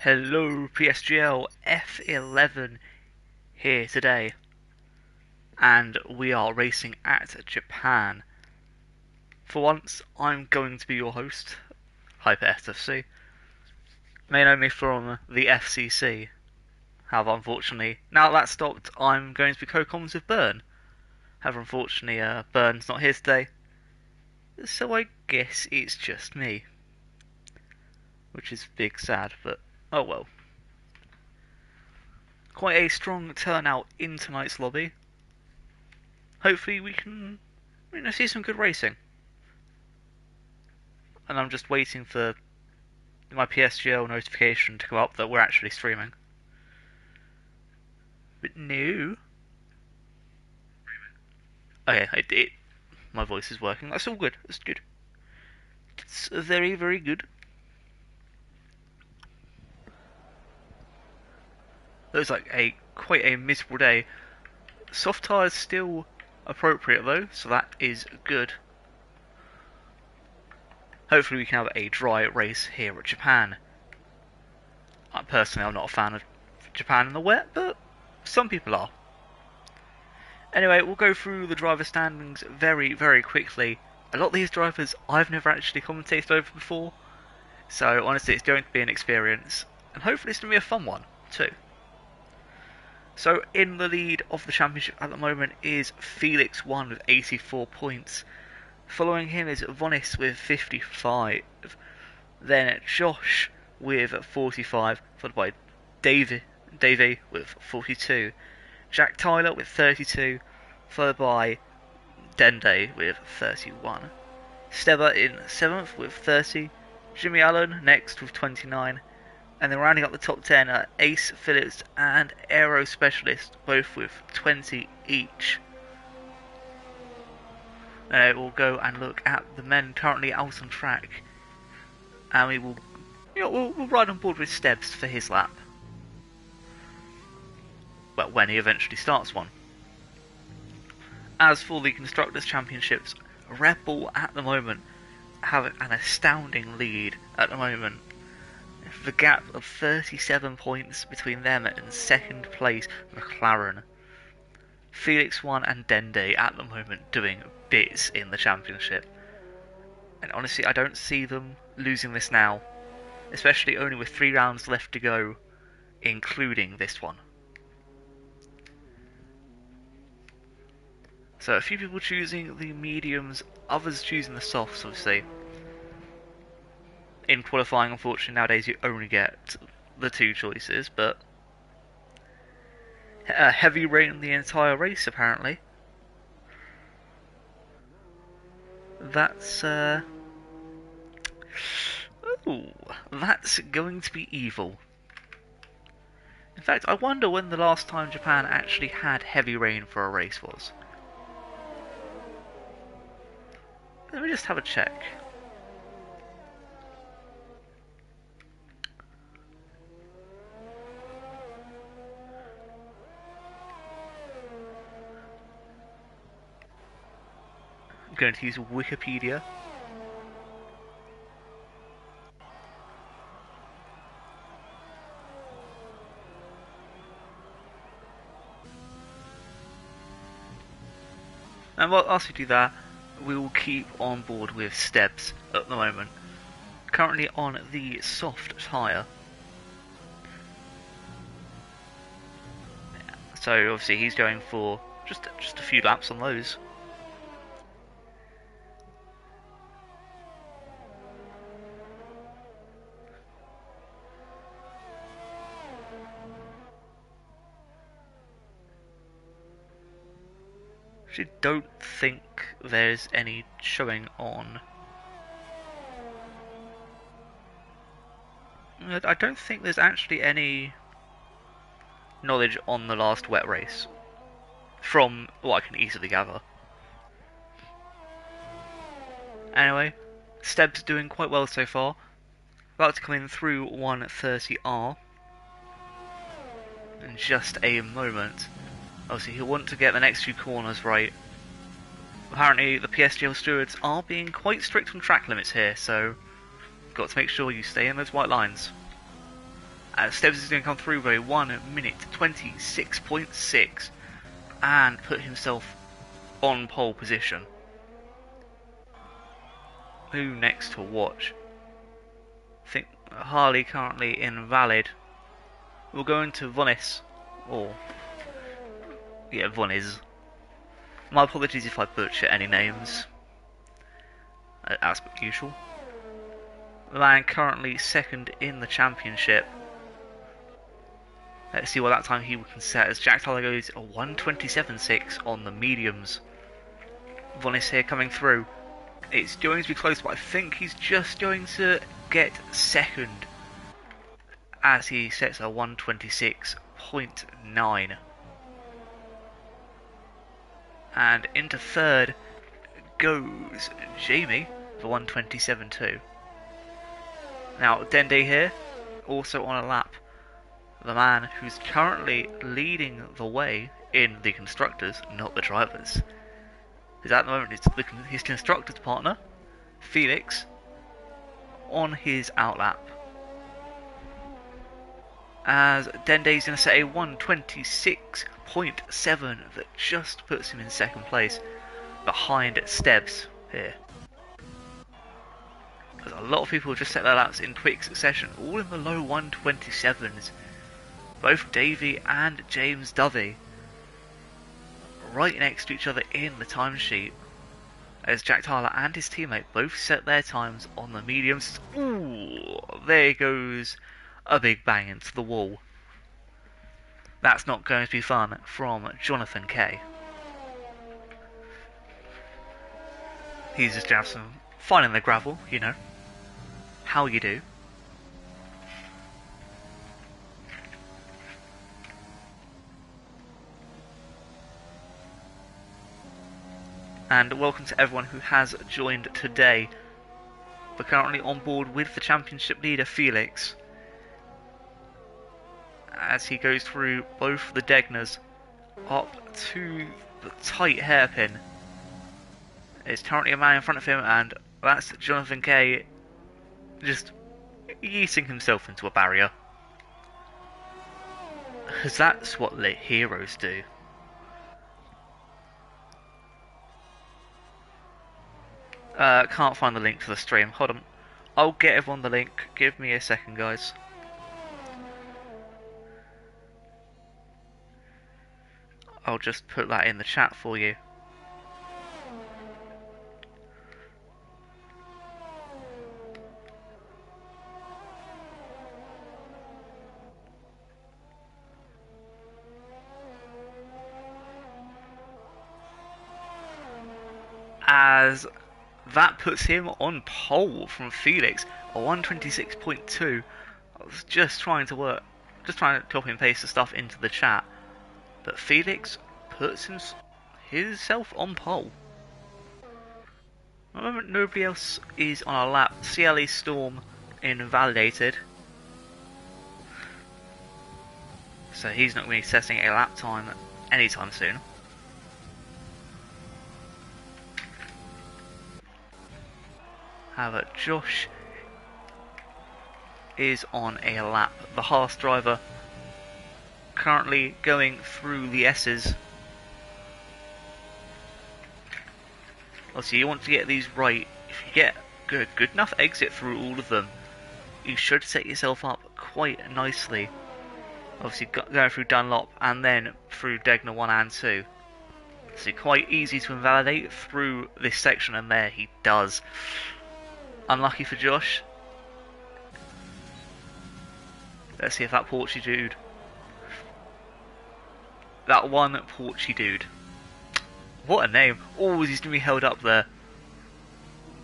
Hello PSGL F11 here today, and we are racing at Japan. For once, I'm going to be your host, Hyper SFC. May know me from the FCC. However, unfortunately, now that that's stopped, I'm going to be co-comms with Burn. However, unfortunately, Burn's not here today, so I guess it's just me. Which is big sad, but oh well. Quite a strong turnout in tonight's lobby. Hopefully we can see some good racing. And I'm just waiting for my PSGL notification to come up that we're actually streaming. But no. Okay, my voice is working. That's all good. That's good. It's very, very good. Looks like quite a miserable day. Soft tyres still appropriate though, so that is good. Hopefully we can have a dry race here at Japan. Personally, I'm not a fan of Japan in the wet, but some people are. Anyway, we'll go through the driver standings very, very quickly. A lot of these drivers I've never actually commentated over before, so honestly it's going to be an experience, and hopefully it's going to be a fun one too. So in the lead of the championship at the moment is Felix1 with 84 points. Following him is Vonis with 55. Then Josh with 45, followed by Davey with 42. Jack Tyler with 32, followed by Dende with 31. Steba in 7th with 30. Jimmy Allen next with 29. And then rounding up the top 10 are Ace Phillips and Aero Specialist, both with 20 each. We'll go and look at the men currently out on track. And we will, we'll ride on board with Stebbs for his lap. Well, when he eventually starts one. As for the Constructors' Championships, Red Bull at the moment have an astounding lead at the moment. The gap of 37 points between them and second place McLaren. Felix1 and Dende at the moment doing bits in the championship. And honestly, I don't see them losing this now. Especially only with 3 rounds left to go, including this one. So a few people choosing the mediums, others choosing the softs, obviously. In qualifying, unfortunately, nowadays you only get the 2 choices, but heavy rain the entire race, apparently. That's that's going to be evil. In fact, I wonder when the last time Japan actually had heavy rain for a race was. Let me just have a check. I'm going to use Wikipedia. And whilst we do that, we will keep on board with Stebbs at the moment. Currently on the soft tyre. So obviously he's going for just a few laps on those. Actually, don't think there's any showing on. I don't think there's actually any knowledge on the last wet race, from what I can easily gather. Anyway, Stebb's doing quite well so far. About to come in through 130R. In just a moment. Obviously, he'll want to get the next few corners right. Apparently, the PSGL stewards are being quite strict on track limits here, so you've got to make sure you stay in those white lines. Stebbs is going to come through by 1 minute 26.6 and put himself on pole position. Who next to watch? I think Harley currently invalid. We'll go into Vonis, or yeah, Vonis. My apologies if I butcher any names, as per usual. The man currently second in the championship. Let's see what that time he can set as Jack Tyler goes a 1:27.6 on the mediums. Vonis here coming through. It's going to be close, but I think he's just going to get second as he sets a 1:26.9. And into third goes Jamie for 1:27.2. Now Dende here, also on a lap. The man who's currently leading the way in the constructors, not the drivers. Because at the moment it's his constructors partner, Felix, on his outlap. As Dende's going to set a 1:26.7 that just puts him in second place behind Stebbs here. Because a lot of people just set their laps in quick succession, all in the low 1:27s. Both Davey and James Dovey right next to each other in the timesheet, as Jack Tyler and his teammate both set their times on the mediums. Ooh, there goes a big bang into the wall. That's not going to be fun from Jonathan K. He's just having some fun in the gravel, you know. How you do. And welcome to everyone who has joined today. We're currently on board with the championship leader Felix, as he goes through both the Degners up to the tight hairpin. There's currently a man in front of him, and that's Jonathan K just yeeting himself into a barrier. Because that's what the heroes do. Can't find the link to the stream. Hold on. I'll get everyone the link. Give me a second, guys. I'll just put that in the chat for you. As that puts him on pole from Felix, a 1:26.2. I was just trying to copy and paste the stuff into the chat, but Felix puts himself on pole. At the moment, nobody else is on a lap. CLE Storm invalidated, so he's not going to be setting a lap time anytime soon. However, Josh is on a lap. The Haas driver currently going through the S's. Obviously, you want to get these right. If you get good enough exit through all of them, you should set yourself up quite nicely. Obviously, going through Dunlop and then through Degner 1 and 2. So quite easy to invalidate through this section, and there he does. Unlucky for Josh. Let's see if that Porchy dude. That one Porchy dude. What a name. Always used to be held up there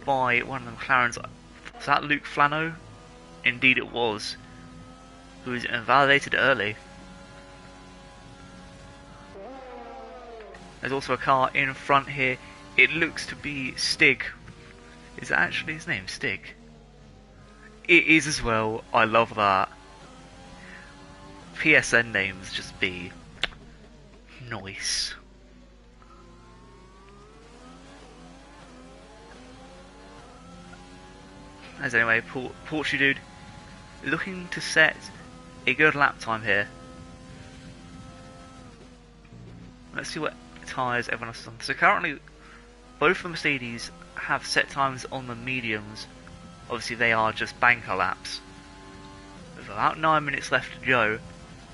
by one of the McLarens. Was that Luke Flano? Indeed it was. Who was invalidated early. There's also a car in front here. It looks to be Stig. Is that actually his name, Stig? It is as well. I love that. PSN names just be nice. As anyway, Porchy dude looking to set a good lap time here. Let's see what tyres everyone else is on. So currently, both the Mercedes have set times on the mediums. Obviously, they are just banker laps. There's about 9 minutes left to go.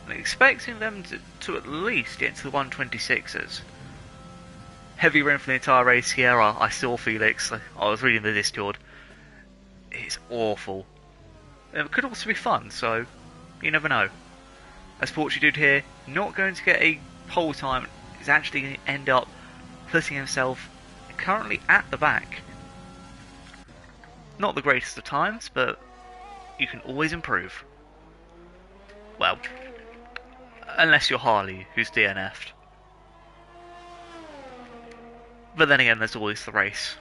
I'm expecting them to at least get to the 126s. Heavy rain for the entire race. Sierra, I saw Felix. I was reading the Discord. It's awful. It could also be fun, so you never know. As Portugal dude here, not going to get a pole time, is actually going to end up putting himself currently at the back. Not the greatest of times, but you can always improve. Well, unless you're Harley, who's DNF'd. But then again, there's always the race.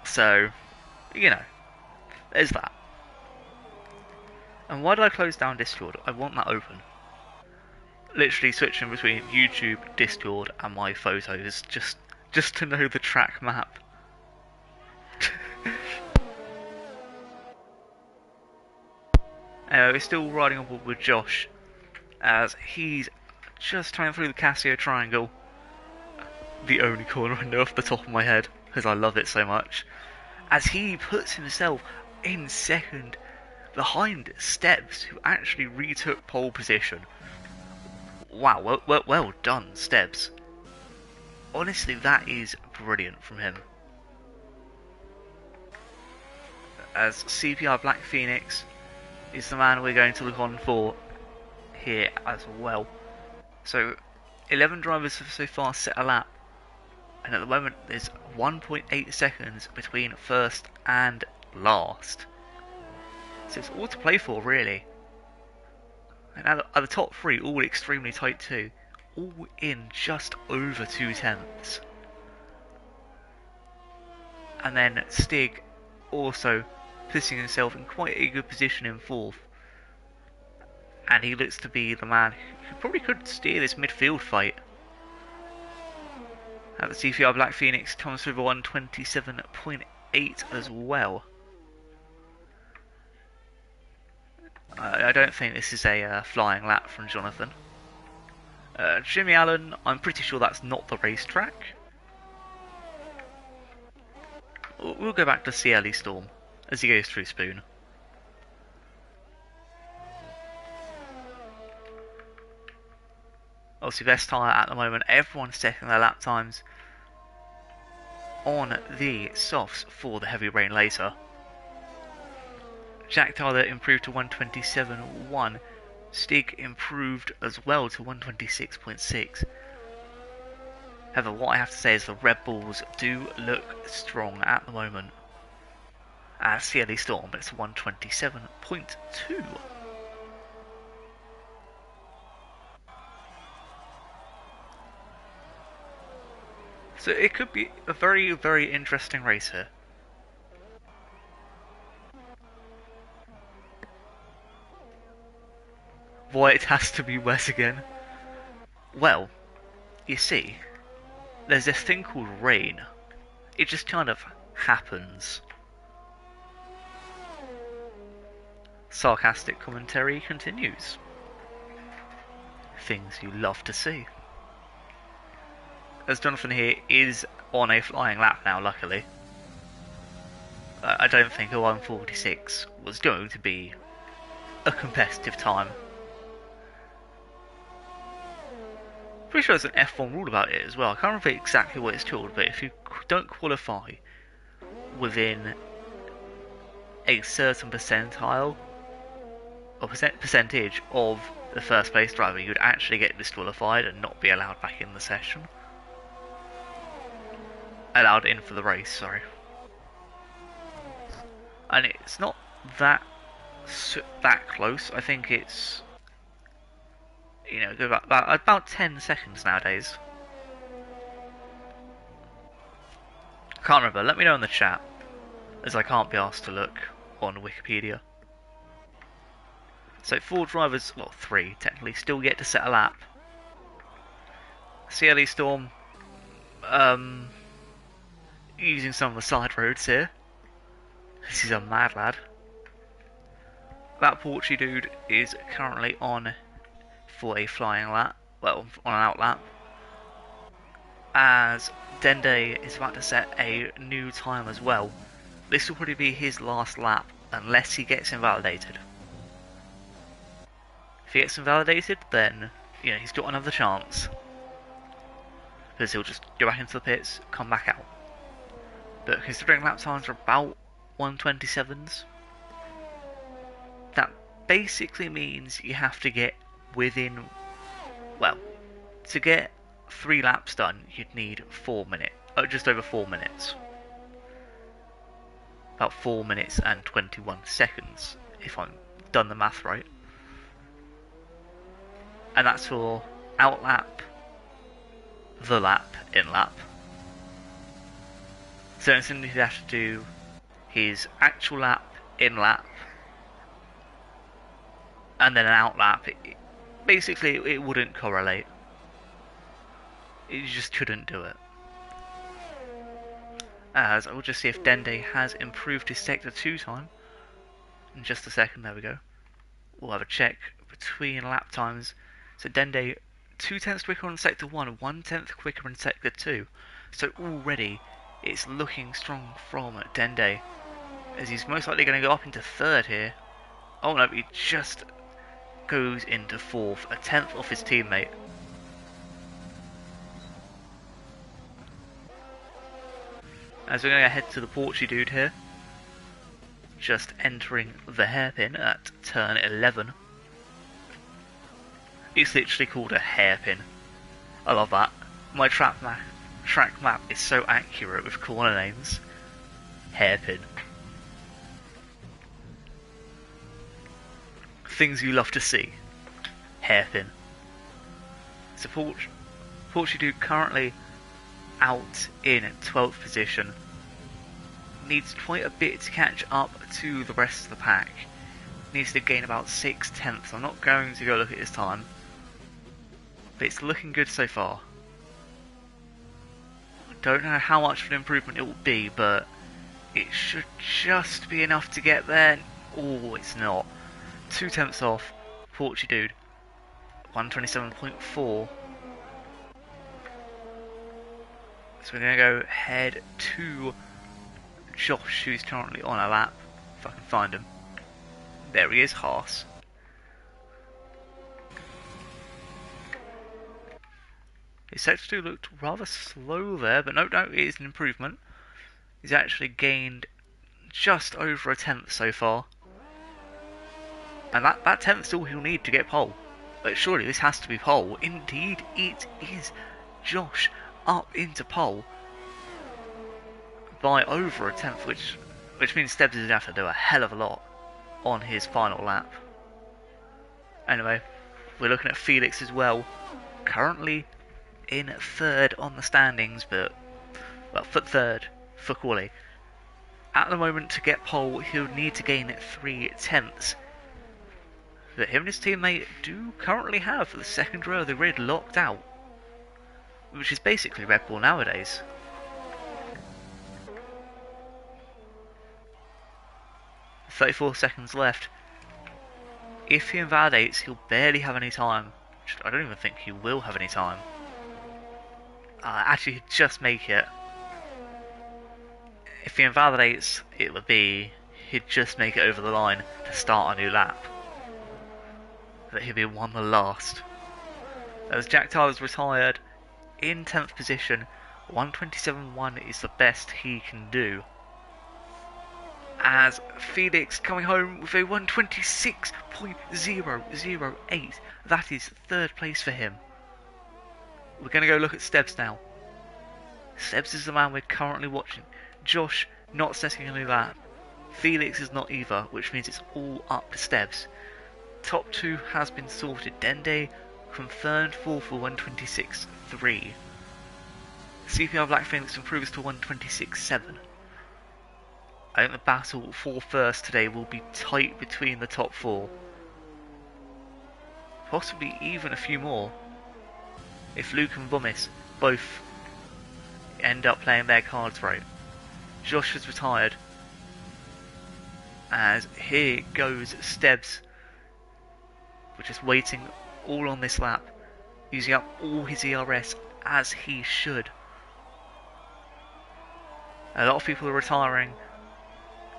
So, you know, there's that. And why did I close down Discord? I want that open. Literally switching between YouTube, Discord, and my photos, just to know the track map. We're still riding on board with Josh, as he's just trying through the Casio Triangle. The only corner I know off the top of my head, because I love it so much. As he puts himself in second, behind Stebbs, who actually retook pole position. Wow, well done, Stebbs. Honestly, that is brilliant from him. As CPR Black Phoenix is the man we're going to look on for here as well. So, 11 drivers have so far set a lap, and at the moment there's 1.8 seconds between first and last. So it's all to play for, really. And at the top three, all extremely tight too. All in just over 2 tenths. And then Stig also putting himself in quite a good position in fourth. And he looks to be the man who probably could steer this midfield fight. The CPR Black Phoenix comes through the 127.8 as well. I don't think this is a flying lap from Jonathan. Jimmy Allen, I'm pretty sure that's not the racetrack. We'll go back to CLE Storm as he goes through Spoon. Obviously best tyre at the moment, everyone's checking their lap times on the softs for the heavy rain later. Jack Tyler improved to 127.1. Stig improved as well to 126.6. However, what I have to say is the Red Bulls do look strong at the moment. At CLE Storm, it's 127.2. So it could be a very, very interesting race here. Why it has to be wet again? Well, you see, there's this thing called rain. It just kind of happens. Sarcastic commentary continues. Things you love to see. As Jonathan here is on a flying lap now, luckily. I don't think a 146 was going to be a competitive time. Pretty sure there's an F1 rule about it as well. I can't remember exactly what it's called, but if you don't qualify within a certain percentile or percentage of the first place driver, you'd actually get disqualified and not be allowed back in the session. Allowed in for the race, sorry. And it's not that close. I think it's, you know, about 10 seconds nowadays. Can't remember. Let me know in the chat, as I can't be asked to look on Wikipedia. So 4 drivers, well 3 technically, still get to set a lap. CLE Storm, using some of the side roads here. This is a mad lad. That Porchy dude is currently on for a flying lap, well, on an out lap, as Dende is about to set a new time as well. This will probably be his last lap unless he gets invalidated. If he gets invalidated, then he's got another chance, because he'll just go back into the pits, come back out. But considering lap times are about 1:27s, that basically means you have to get within, well, to get 3 laps done, you'd need 4 minutes, just over 4 minutes. About 4 minutes and 21 seconds, if I've done the math right. And that's for out lap, the lap, in lap. So instantly he'd have to do his actual lap, in lap, and then an out lap. Basically, it wouldn't correlate. You just couldn't do it. As I will just see if Dende has improved his Sector 2 time. In just a second, there we go. We'll have a check between lap times. So Dende, 2/10 quicker on Sector 1, 1/10 quicker in Sector 2. So already, it's looking strong from Dende, as he's most likely going to go up into 3rd here. Oh no, he just goes into 4th, a 10th off his teammate. As we're going to head to the Porchy dude here, just entering the hairpin at turn 11. It's literally called a hairpin. I love that. My track map is so accurate with corner names. Hairpin. Things you love to see. Hairpin. So Porchy dude currently out in 12th position. Needs quite a bit to catch up to the rest of the pack. Needs to gain about 6/10. I'm not going to go look at his time, but it's looking good so far. Don't know how much of an improvement it will be, but it should just be enough to get there. Oh, it's not. 2/10 off. Porchy dude. 127.4. So we're going to go head to Josh, who's currently on a lap, if I can find him. There he is, Haas. His Sector 2 looked rather slow there, but no, it is an improvement. He's actually gained just over a 10th so far. And that 10th's all he'll need to get pole. But surely this has to be pole. Indeed it is. Josh up into pole by over a 10th, which means Stebbs is going to have to do a hell of a lot on his final lap. Anyway, we're looking at Felix as well, currently in 3rd on the standings, but, well, for 3rd for quali. At the moment, to get pole, he'll need to gain 3/10. But him and his teammate do currently have the 2nd row of the grid locked out, which is basically Red Bull nowadays. "34 seconds left. If he invalidates, he'll barely have any time. I don't even think he will have any time. Actually, he'd just make it. If he invalidates, it would be he'd just make it over the line to start a new lap. But he'd be one the last. As Jack Tyler's retired in 10th position, 127.1 is the best he can do. As Felix coming home with a 126.008. That is 3rd place for him. We're going to go look at Stebbs now. Stebbs is the man we're currently watching. Josh not setting a new lap. Felix is not either, which means it's all up to Stebbs. Top 2 has been sorted. Dende confirmed 4th for 126.3. CPR Black Phoenix improves to 126.7. I think the battle for first today will be tight between the top 4. Possibly even a few more. If Luke and Vomis both end up playing their cards right. Josh has retired. as here goes Stebbs. We're just waiting all on this lap, using up all his ERS as he should. A lot of people are retiring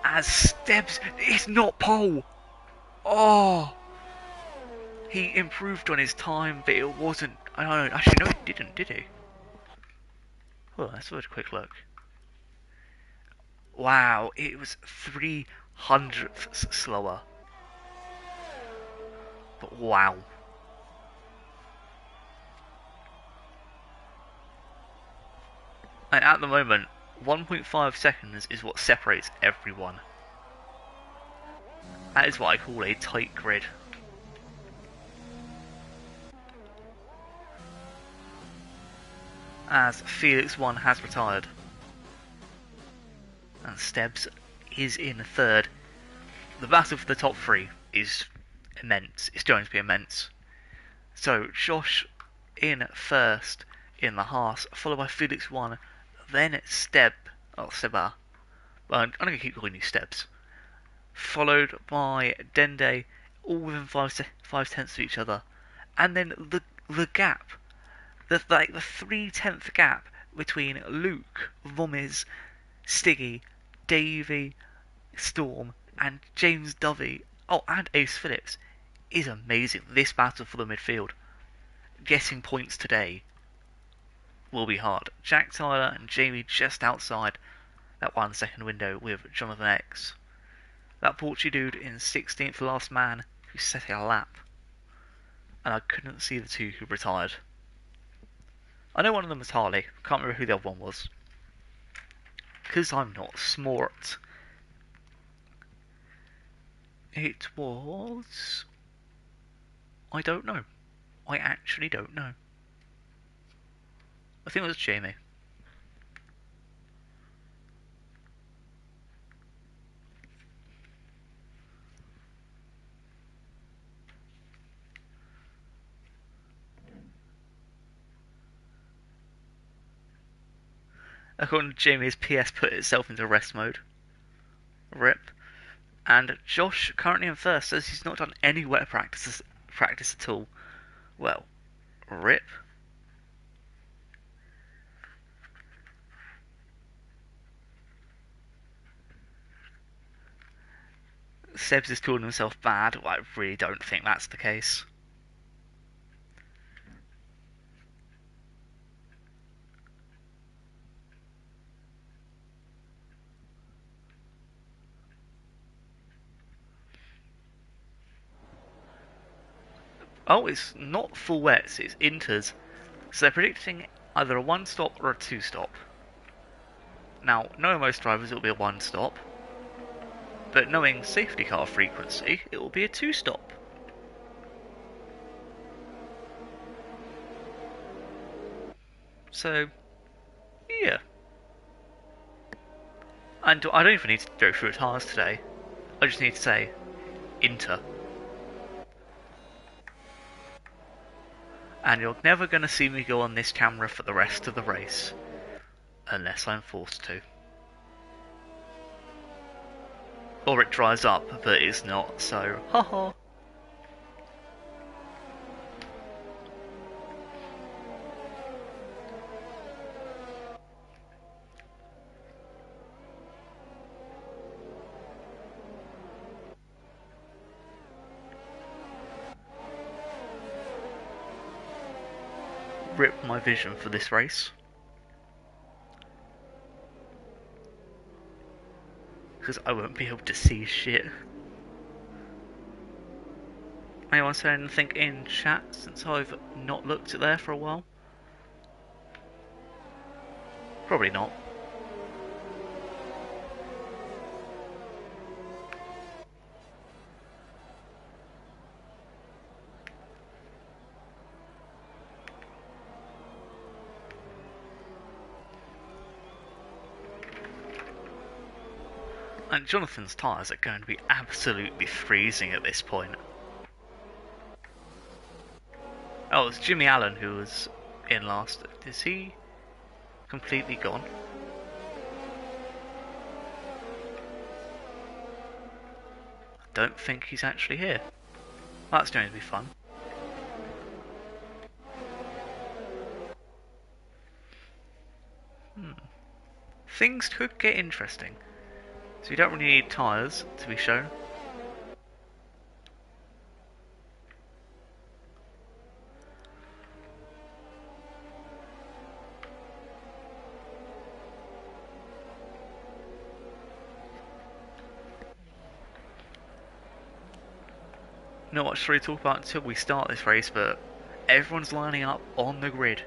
as Stebbs is not pole. Oh, he improved on his time, but it wasn't. I don't know. Actually, no, he didn't, did he? Well, let's have a quick look. Wow, it was 300ths slower. But wow. And at the moment, 1.5 seconds is what separates everyone. That is what I call a tight grid. As Felix 1 has retired. And Stebbs is in third. The battle for the top three is immense. It's going to be immense. So, Josh in first in the Haas, followed by Felix 1, then Seba. Well, I'm going to keep calling you Stebbs. Followed by Dende, all within 5/10 of each other. And then the gap, the 3/10 gap between Luke, Vomiz, Stiggy, Davey, Storm, and James Dovey, and Ace Phillips, is amazing. This battle for the midfield. Getting points today will be hard. Jack Tyler and Jamie just outside that 1 second window with Jonathan X. That Portuguese dude in 16th last man who's setting a lap. And I couldn't see the two who retired. I know one of them was Harley. Can't remember who the other one was. Because I'm not smart. It was... I don't know. I actually don't know. I think it was Jamie. According to Jamie, his PS put itself into rest mode. RIP. And Josh, currently in first, says he's not done any wet practice at all. Well, RIP. Sebs is calling himself bad. Well, I really don't think that's the case. Oh, it's not full wets, it's inters. So they're predicting either a 1-stop or a 2-stop. Now, knowing most drivers, it will be a 1-stop. But knowing safety car frequency, it will be a 2-stop. So, yeah. And I don't even need to go through tires today. I just need to say, Inter. And you're never going to see me go on this camera for the rest of the race. Unless I'm forced to. Or it dries up, but it's not, so haha. Rip my vision for this race. Because I won't be able to see shit. Anyone say anything in chat since I've not looked at there for a while? Probably not. And Jonathan's tyres are going to be absolutely freezing at this point. Oh, it's Jimmy Allen who was in last. Is he completely gone? don't think he's actually here. Well, that's going to be fun. Things could get interesting. So you don't really need tyres to be shown. Not much to really talk about until we start this race, but everyone's lining up on the grid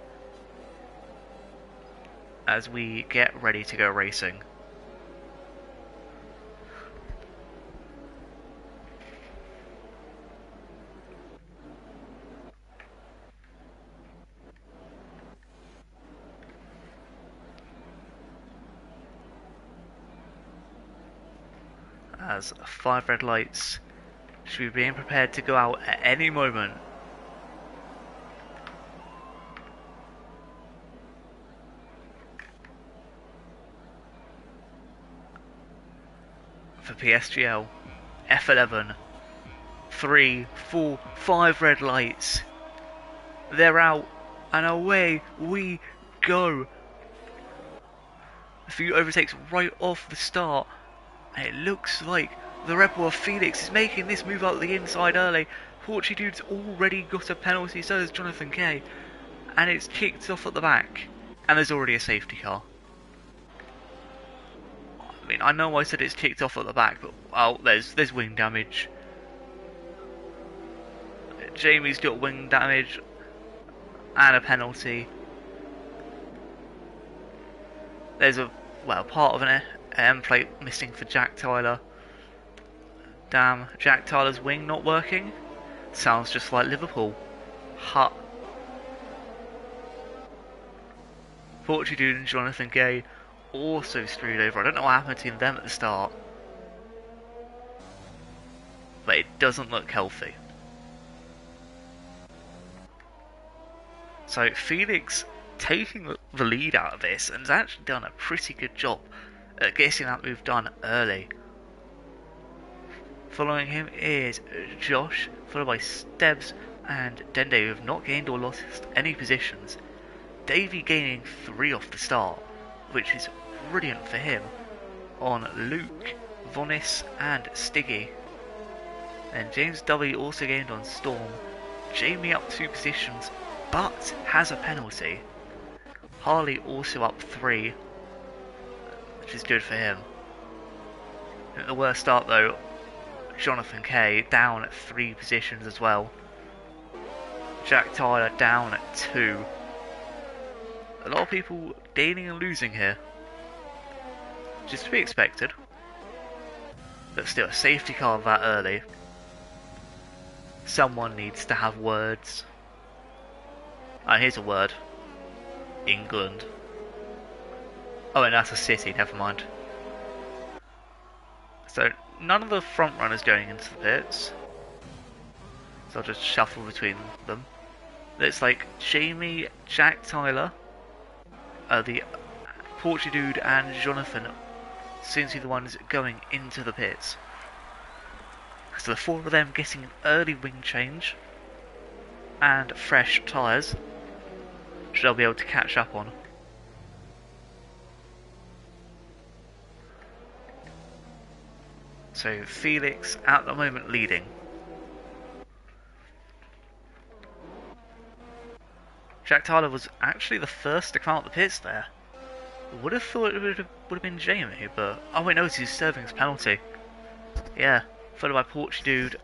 as we get ready to go racing. As 5 red lights should be being prepared to go out at any moment. For PSGL, F11, 3, 4, 5 red lights. They're out and away we go. A few overtakes right off the start, and it looks like the Red Bull of Felix is making this move out the inside early. Dude's already got a penalty, so does Jonathan K, and it's kicked off at the back, and there's already a safety car. I mean, I know I said it's kicked off at the back, but well, there's wing damage. Jamie's got wing damage and a penalty. There's a part of an M plate missing for Jack Tyler. Damn, Jack Tyler's wing not working. Sounds just like Liverpool. Hut. Dude and Jonathan Gay also screwed over. I don't know what happened to them at the start, but it doesn't look healthy. So Felix taking the lead out of this and has actually done a pretty good job at getting that move done early. Following him is Josh, followed by Stebbs and Dende, who have not gained or lost any positions. Davey gaining 3 off the start, which is brilliant for him, on Luke, Vonis and Stiggy. Then James W also gained on Storm. Jamie up 2 positions, but has a penalty. Harley also up 3, which is good for him. At the worst start though, Jonathan K down at 3 positions as well. Jack Tyler down at 2. A lot of people gaining and losing here, just to be expected. But still, a safety car that early. Someone needs to have words. Ah, here's a word. England. Oh, and that's a city, never mind. So, none of the front runners going into the pits. So I'll just shuffle between them. It's like Jamie, Jack Tyler, the Portuguese dude and Jonathan seem to be the ones going into the pits. So the 4 of them getting an early wing change and fresh tyres, which they'll be able to catch up on. So Felix at the moment leading. Jack Tyler was actually the first to come out the pits there. Would have thought it would have been Jamie, but oh wait, no, he's serving his penalty. Yeah, followed by Porch Dude,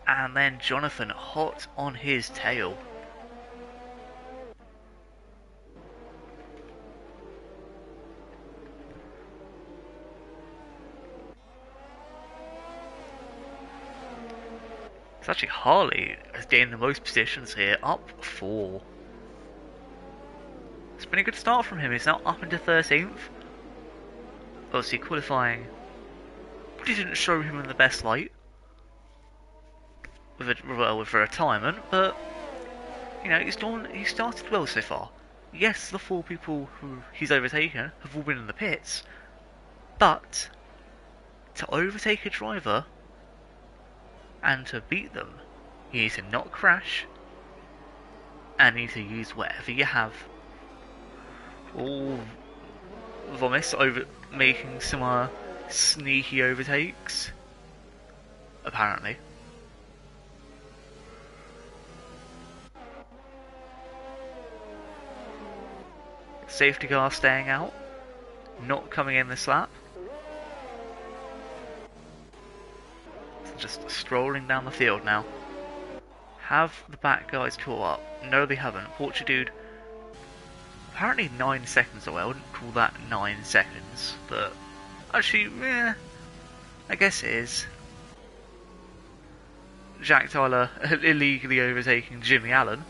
and then Jonathan hot on his tail. It's actually Harley has gained the most positions here, up 4. It's been a good start from him. He's now up into 13th. Obviously qualifying didn't show him in the best light with a retirement, but you know, he started well so far. Yes, the 4 people who he's overtaken have all been in the pits, but to overtake a driver And to beat them, you need to not crash, and you need to use whatever you have. All Vomis over making some sneaky overtakes, apparently. Safety car staying out, not coming in this lap. Just strolling down the field now. Have the back guys caught up? No, they haven't. Dude, apparently 9 seconds away. I wouldn't call that 9 seconds, but actually, I guess it is. Jack Tyler illegally overtaking Jimmy Allen.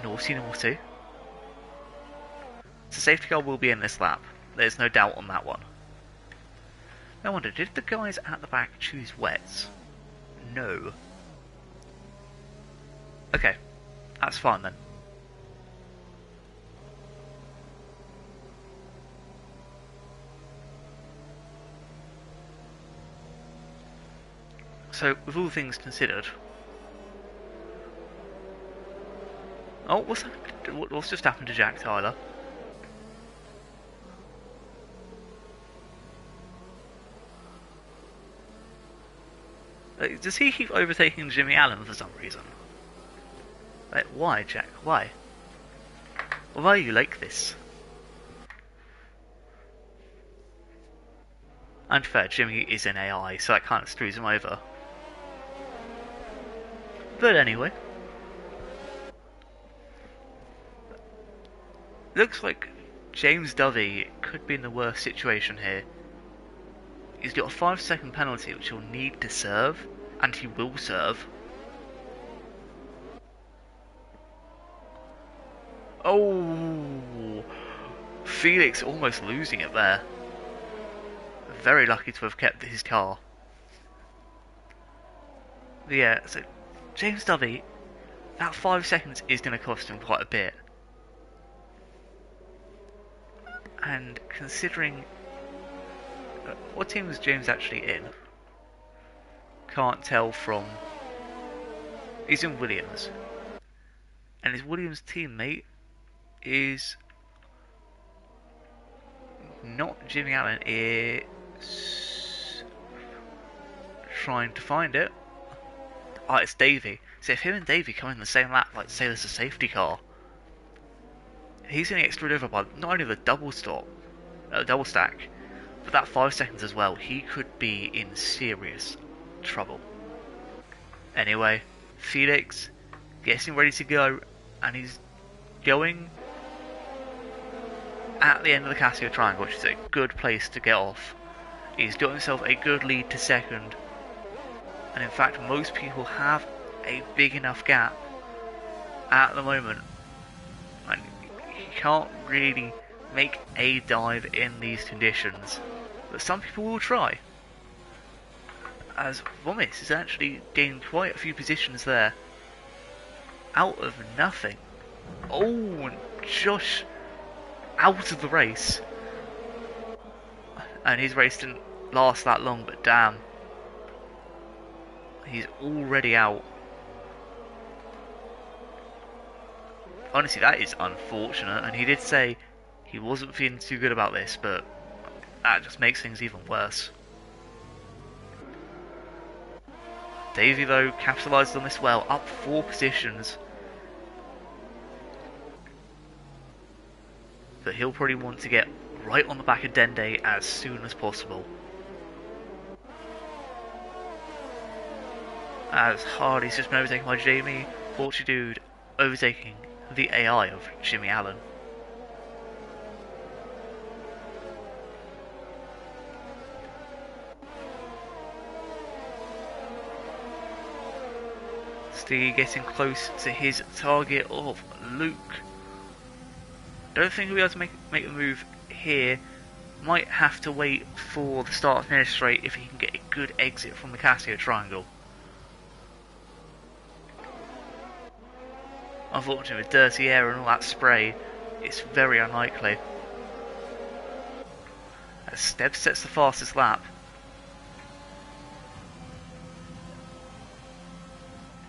Naughty, naughty. So safety car will be in this lap. There's no doubt on that one. I wonder, did the guys at the back choose wets? No. Okay, that's fine then. So, with all things considered... Oh, what's just happened to Jack Tyler? Does he keep overtaking Jimmy Allen for some reason? Like, why, Jack? Why? Why are you like this? And fair, Jimmy is an AI, so that kind of screws him over. But anyway. Looks like James Dovey could be in the worst situation here. He's got a 5-second penalty which he'll need to serve, and he will serve. Oh, Felix almost losing it there. Very lucky to have kept his car. But yeah, so James Dovey, that 5 seconds is going to cost him quite a bit. And considering... what team was James actually in? Can't tell from... He's in Williams. And his Williams teammate is... not Jimmy Allen, it's... trying to find it. Oh, it's Davey. So if him and Davey come in the same lap, like say there's a safety car, he's going to get screwed over by not only the double stack, but that 5 seconds as well. He could be in serious trouble. Anyway, Felix gets him ready to go, and he's going at the end of the Casio Triangle, which is a good place to get off. He's got himself a good lead to second, and in fact most people have a big enough gap at the moment, and you can't really make a dive in these conditions, but some people will try, as Vomis has actually gained quite a few positions there out of nothing. Oh, and Josh out of the race, and his race didn't last that long, but damn, he's already out. Honestly, that is unfortunate, and he did say he wasn't feeling too good about this, but that just makes things even worse. Davey, though, capitalised on this well, up 4 positions. But he'll probably want to get right on the back of Dende as soon as possible. As Hardy's just been overtaken by Jamie, Dude overtaking the AI of Jimmy Allen. Steve getting close to his target of Luke. Don't think he'll be able to make a move here. Might have to wait for the start finish straight if he can get a good exit from the Casio Triangle. Unfortunately, with dirty air and all that spray, it's very unlikely. As Steb sets the fastest lap,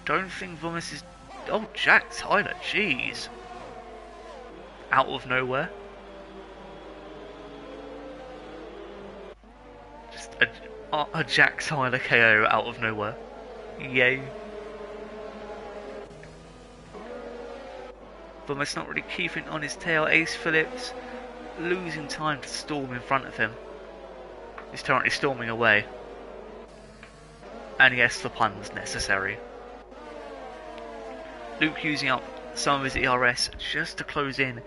don't think Vomis is... Oh, Jack Tyler, jeez. Out of nowhere. Just a Jack Tyler KO out of nowhere. Yay. Vomis not really keeping on his tail. Ace Phillips losing time to Storm in front of him. He's currently storming away. And yes, the pun was necessary. Luke using up some of his ERS just to close in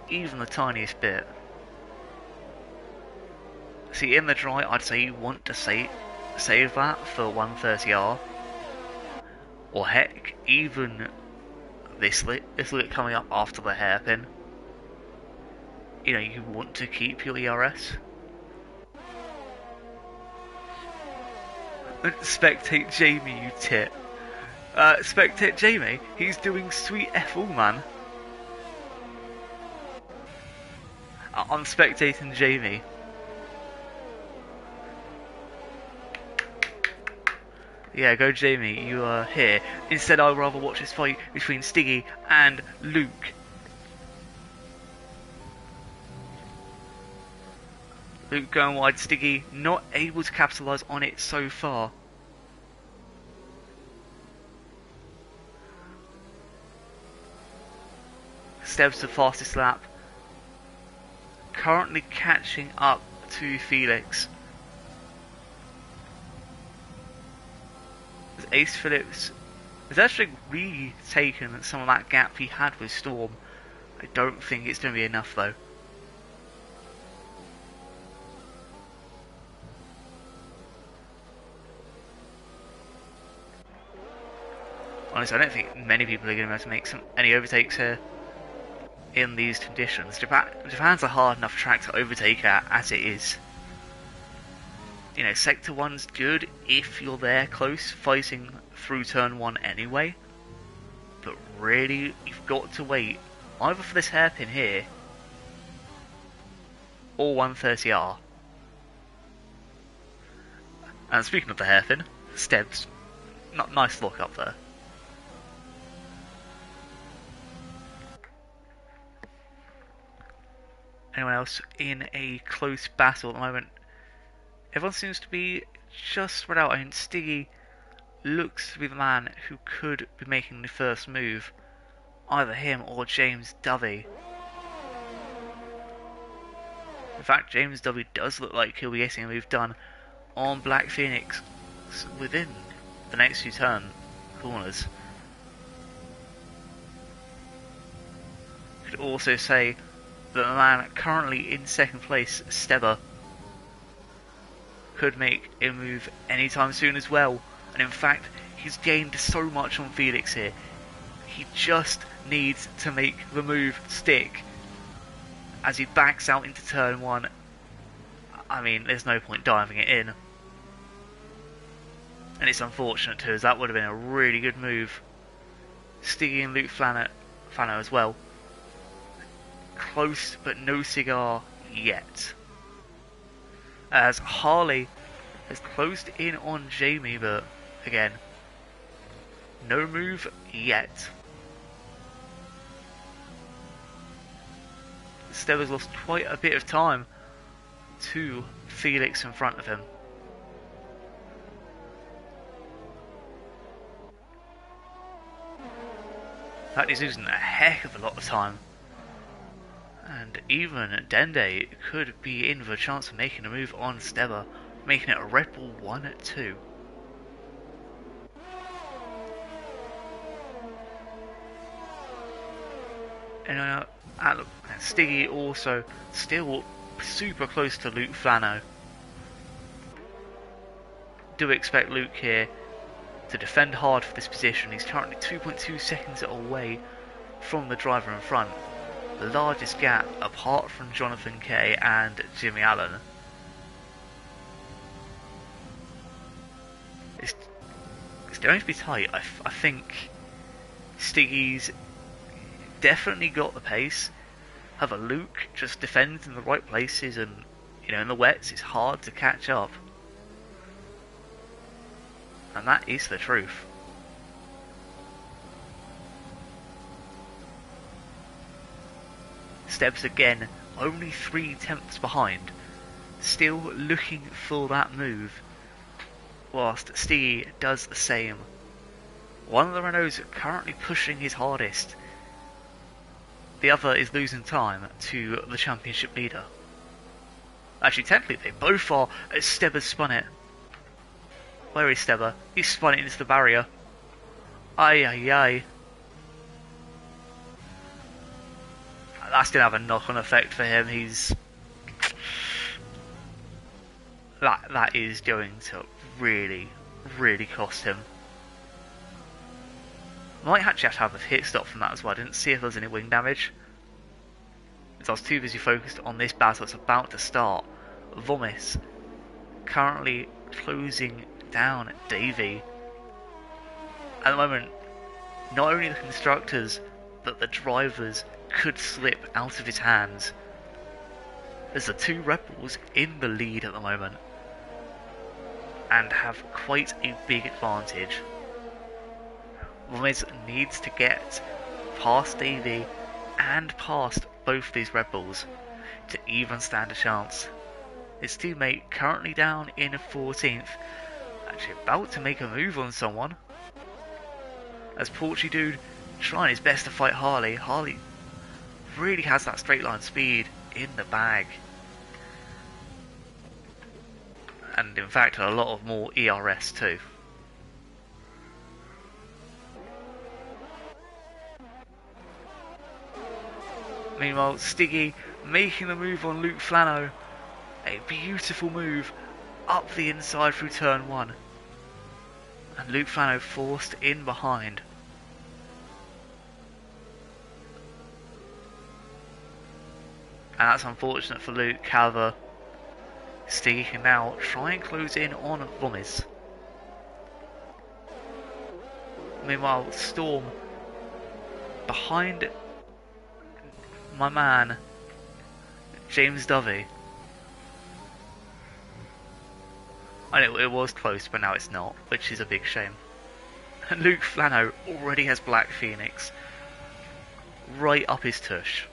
even the tiniest bit. See, in the dry, I'd say you want to save that for 130R. Or heck, even this lit coming up after the hairpin. You know, you want to keep your ERS. Spectate Jamie, you tit. Spectate Jamie, he's doing sweet F1, man. I'm spectating Jamie. Yeah, go Jamie, you are here. Instead, I'd rather watch this fight between Stiggy and Luke. Luke going wide, Stiggy not able to capitalise on it so far. Steb's the fastest lap. Currently catching up to Felix. Ace Phillips has actually retaken some of that gap he had with Storm. I don't think it's going to be enough though. Honestly, I don't think many people are going to be able to make any overtakes here in these conditions. Japan's a hard enough track to overtake at as it is. You know, Sector 1's good if you're there close, fighting through Turn 1 anyway. But really, you've got to wait either for this hairpin here, or 130R. And speaking of the hairpin, Steb's nice look up there. Anyone else in a close battle at the moment? Everyone seems to be just spread out. I mean, Stiggy looks to be the man who could be making the first move. Either him or James Dovey. In fact, James Dovey does look like he'll be getting a move done on Black Phoenix within the next few corners. Could also say that the man currently in second place, Steber, could make a move anytime soon as well. And in fact, he's gained so much on Felix here. He just needs to make the move stick as he backs out into turn 1. I mean, there's no point diving it in. And it's unfortunate too, as that would have been a really good move. Stiggy and Luke Flano as well. Close, but no cigar yet. As Harley has closed in on Jamie, but again, no move yet. Steb has lost quite a bit of time to Felix in front of him. That is losing a heck of a lot of time. And even Dende could be in for a chance of making a move on Steber, making it a Red Bull 1-2. And Stiggy also still super close to Luke Flano. Do expect Luke here to defend hard for this position. He's currently 2.2 seconds away from the driver in front. The largest gap apart from Jonathan Kay and Jimmy Allen. It's going to be tight. I think Stiggy's definitely got the pace. However, Luke just defends in the right places, and you know, in the wets it's hard to catch up. And that is the truth. Stebbs again, only 3/10 behind, still looking for that move, whilst Stiggy does the same. One of the Renaults currently pushing his hardest, the other is losing time to the championship leader. Actually, technically they both are, as Stebber's spun it. Where is Stebber? He's spun it into the barrier. Ay ay ay. That's going to have a knock-on effect for him. That is going to really, really cost him. Might actually have to have a hit stop from that as well. I didn't see if there was any wing damage, because I was too busy focused on this battle that's about to start. Vomis currently closing down Davey. At the moment, not only the constructors, but the drivers could slip out of his hands. There's the two Rebels in the lead at the moment, and have quite a big advantage. Vomis needs to get past Davey and past both these Rebels to even stand a chance. His teammate currently down in 14th, actually about to make a move on someone, as Porchy Dude trying his best to fight Harley. Harley really has that straight line speed in the bag, and in fact a lot of more ERS too. Meanwhile, Stiggy making the move on Luke Flano. A beautiful move up the inside through turn 1. And Luke Flano forced in behind. And that's unfortunate for Luke. However, Stiggy can now try and close in on Vomis. Meanwhile, Storm behind my man James Dovey. I know it was close, but now it's not, which is a big shame. And Luke Flano already has Black Phoenix right up his tush.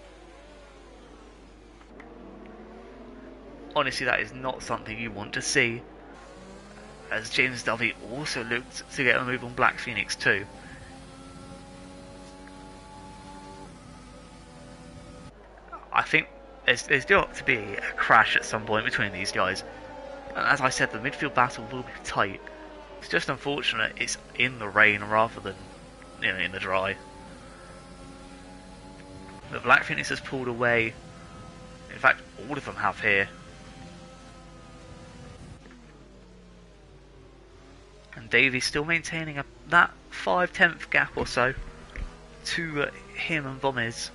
Honestly, that is not something you want to see, as James Dovey also looked to get a move on Black Phoenix too. I think there's still got to be a crash at some point between these guys. And as I said, the midfield battle will be tight. It's just unfortunate it's in the rain rather than, you know, in the dry. The Black Phoenix has pulled away. In fact, all of them have here. And Davey's still maintaining that 5/10 gap or so to him and Vomis,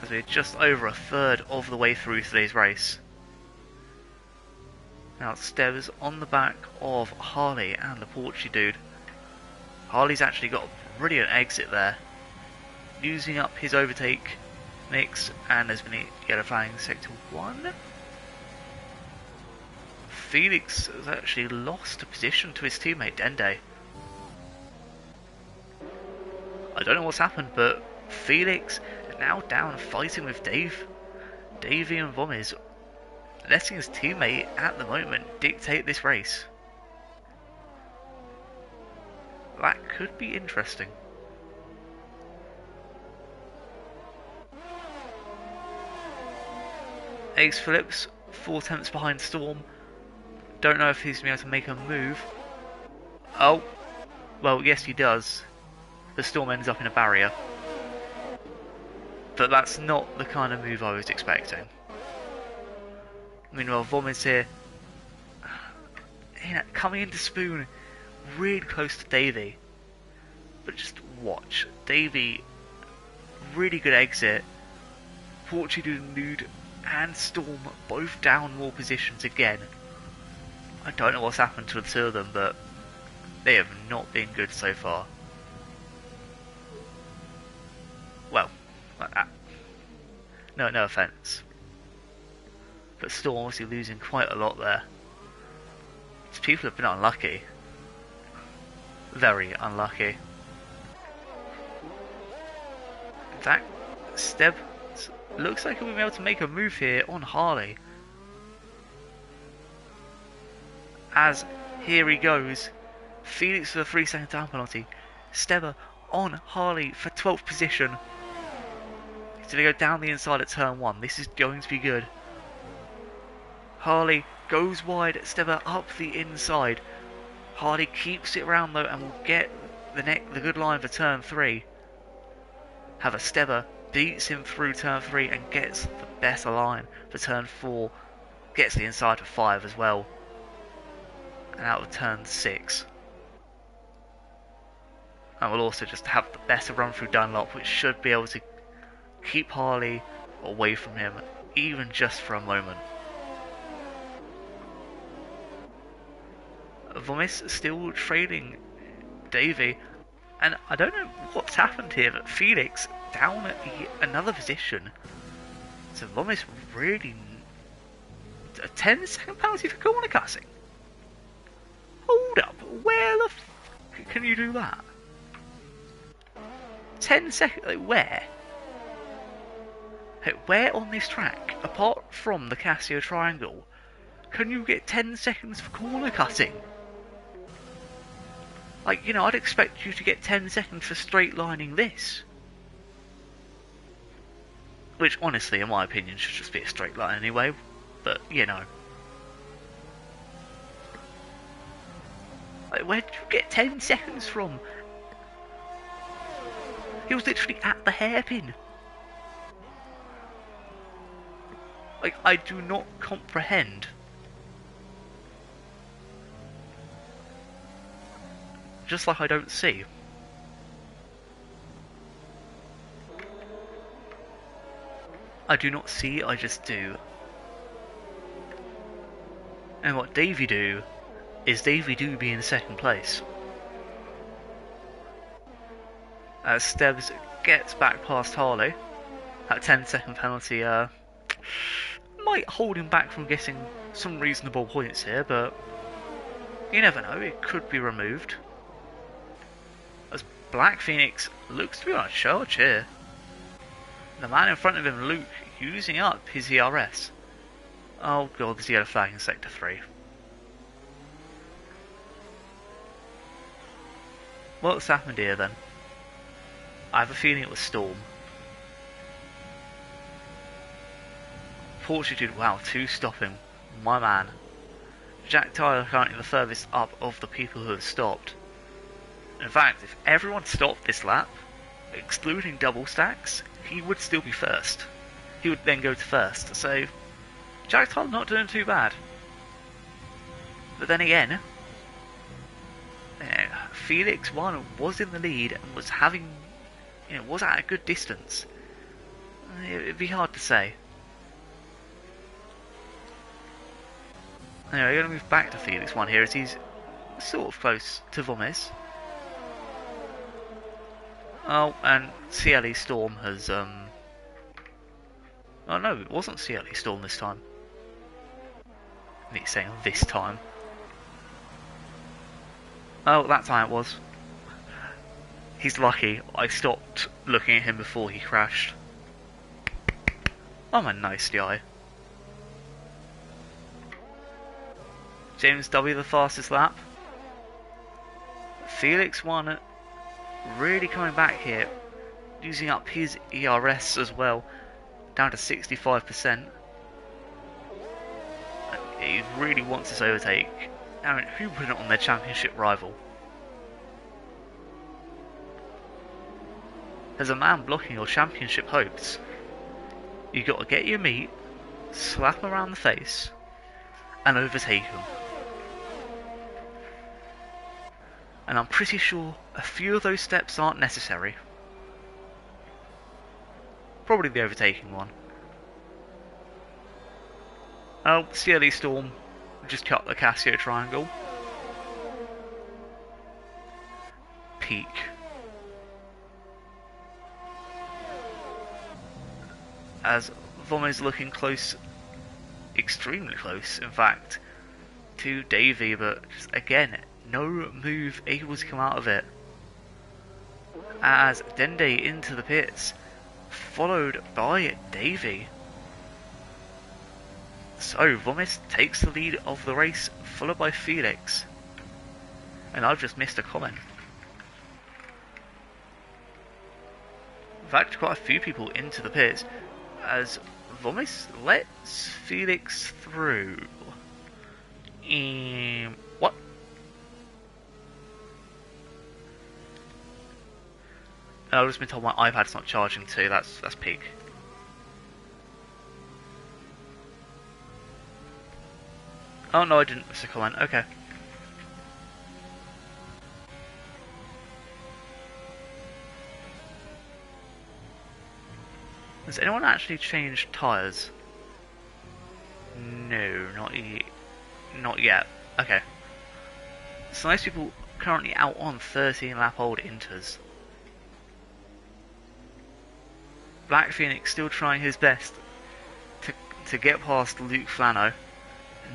as we're just over a third of the way through today's race. Now Stebbs on the back of Harley and the Porchy Dude. Harley's actually got a brilliant exit there, using up his overtake mix, and there's been a yellow flag in sector 1. Felix has actually lost a position to his teammate Dende. I don't know what's happened, but Felix now down fighting with Davey and Vomis, letting his teammate at the moment dictate this race. That could be interesting. Ace Phillips 4/10 behind Storm. Don't know if he's going to be able to make a move. Oh, well, yes he does. The Storm ends up in a barrier. But that's not the kind of move I was expecting. Meanwhile, Vomis here, coming into Spoon, really close to Davey. But just watch. Davey, really good exit. Porchy Dude and Storm both down more positions again. I don't know what's happened to the two of them, but they have not been good so far. Well, no offence, but Storm obviously losing quite a lot there. These people have been unlucky, very unlucky. That Steb looks like he'll be able to make a move here on Harley. As here he goes. Felix for the 3-second down penalty. Stebber on Harley for 12th position. He's going to go down the inside at turn 1. This is going to be good. Harley goes wide. Stebber up the inside. Harley keeps it round though and will get the good line for turn 3. However, Stebber beats him through turn 3 and gets the better line for turn 4. Gets the inside for 5 as well. And out of turn 6. And will also just have the better run through Dunlop, which should be able to keep Harley away from him, even just for a moment. Vomis still trailing Davey, and I don't know what's happened here, but Felix down at another position. So Vomis really... a 10-second penalty for corner cutting? Hold up, where the f can you do that? 10 seconds, like where? Like, where on this track, apart from the Casio Triangle, can you get 10 seconds for corner cutting? Like, you know, I'd expect you to get 10 seconds for straight lining this. Which, honestly, in my opinion, should just be a straight line anyway, but, you know. Like, where did you get 10 seconds from? He was literally at the hairpin. Like, I do not comprehend. Just like I don't see. I do not see, I just do. And what Davey do is Davey do be in second place. As Stebbs gets back past Harley, that 10-second penalty might hold him back from getting some reasonable points here, but you never know, it could be removed. As Black Phoenix looks to be on a charge here. The man in front of him, Luke, using up his ERS. Oh god, there's a yellow flag in Sector 3. What's happened here then? I have a feeling it was Storm. Fortitude, wow, 2 stopping. My man. Jack Tyler currently the furthest up of the people who have stopped. In fact, if everyone stopped this lap, excluding double stacks, he would still be first. He would then go to first, so Jack Tyler not doing too bad. But then again, Felix 1 was in the lead and was having, was at a good distance. It'd be hard to say. Anyway, we're going to move back to Felix 1 here as he's sort of close to Vomis. Oh, and CLE Storm has, oh no, it wasn't CLE Storm this time. I think he's saying this time. Oh, that time it was. He's lucky, I stopped looking at him before he crashed. I'm a nice guy. James W the fastest lap. Felix 1 really coming back here, using up his ERS as well, down to 65%. He really wants this overtake. I mean, who wouldn't on their championship rival? There's a man blocking your championship hopes. You got to get your meat, slap him around the face, and overtake him. And I'm pretty sure a few of those steps aren't necessary. Probably the overtaking one. Oh, CLE Storm just cut the Casio Triangle. Peak. As Vomo's looking close, extremely close in fact, to Davey, but just, again, no move able to come out of it. As Dende into the pits, followed by Davey. So Vomit takes the lead of the race, followed by Felix. And I've just missed a comment. In fact, quite a few people into the pits as Vomit lets Felix through. What? And I've just been told my iPad's not charging too. That's peak. Oh no, I didn't miss a comment. Okay. Has anyone actually changed tyres? No, not yet. Okay. So most people currently out on 13 lap old Inters. Black Phoenix still trying his best to get past Luke Flano.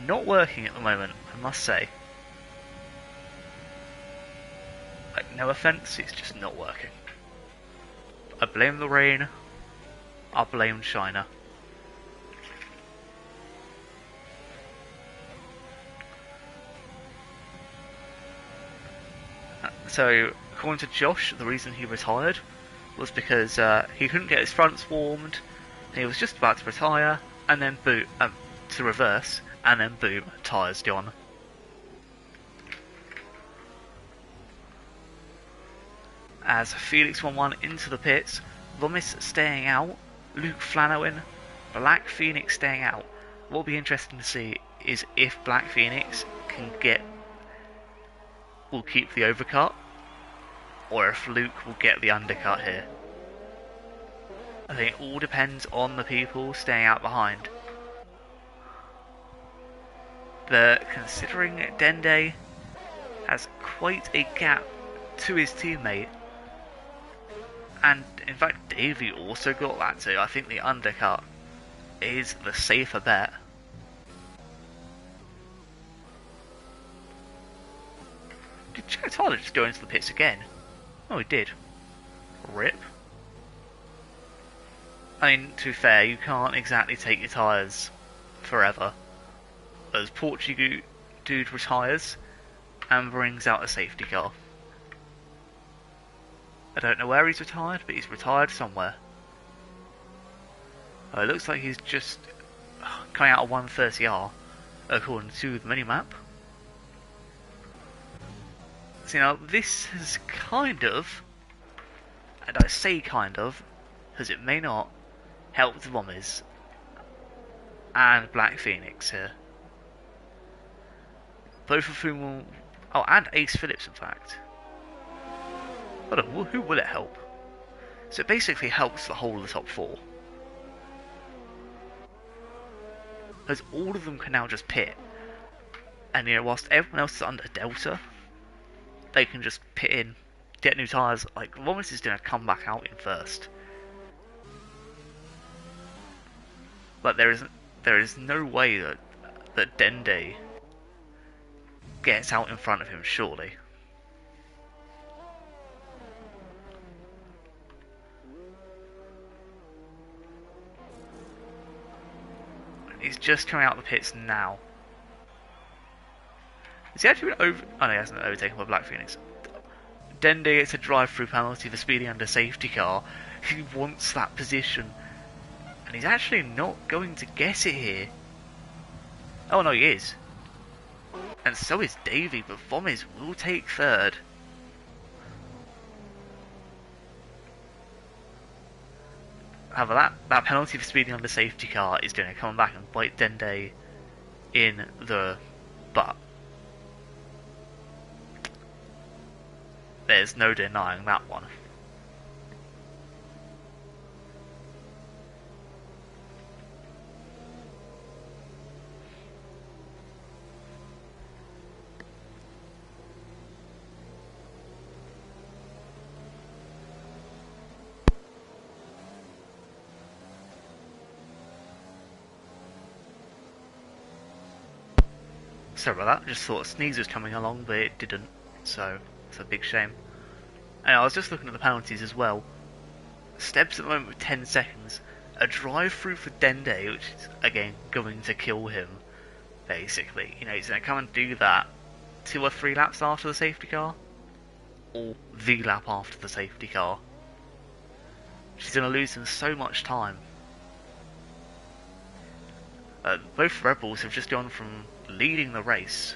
Not working at the moment, I must say. Like, no offence, it's just not working. I blame the rain. I blame China. So, according to Josh, the reason he retired was because he couldn't get his fronts warmed, and he was just about to retire, and then boom, to reverse, and then boom, tyres gone. As Felix 1-1 into the pits, Lomis staying out, Luke Flano in, Black Phoenix staying out. What will be interesting to see is if Black Phoenix will keep the overcut, or if Luke will get the undercut here. I think it all depends on the people staying out behind. Considering Dende has quite a gap to his teammate, and in fact Davey also got that too, I think the undercut is the safer bet. Did Jack Tyler just go into the pits again? Oh, he did. RIP. I mean, to be fair, you can't exactly take your tyres forever. As Portuguese dude retires and brings out a safety car. I don't know where he's retired, but he's retired somewhere. It looks like he's just coming out of 130R, according to the minimap. So now, this has kind of, and I say kind of, because it may not, help the Bombers and Black Phoenix here. Both of whom will... Oh, and Ace Phillips, in fact. Hold on, who will it help? So it basically helps the whole of the top four. Because all of them can now just pit. And, you know, whilst everyone else is under Delta, they can just pit in, get new tyres. Like, Lomas is going to come back out in first. But there is no way that Dende gets out in front of him, surely. He's just coming out of the pits now. Has he actually been over... Oh no, he hasn't been overtaken by Black Phoenix. Dende gets a drive-through penalty for speeding under safety car. He wants that position. And he's actually not going to get it here. Oh no, he is. And so is Davey, but Vomis will take third. However, that penalty for speeding under safety car is going to come back and bite Dende in the butt. There's no denying that one. Sorry about that, I just thought Sneeze was coming along, but it didn't, so it's a big shame. And I was just looking at the penalties as well. Steps at the moment with 10 seconds. A drive through for Dende, which is again going to kill him. Basically, he's going to come and do that 2 or 3 laps after the safety car, or the lap after the safety car. She's going to lose him so much time. Both Rebels have just gone from leading the race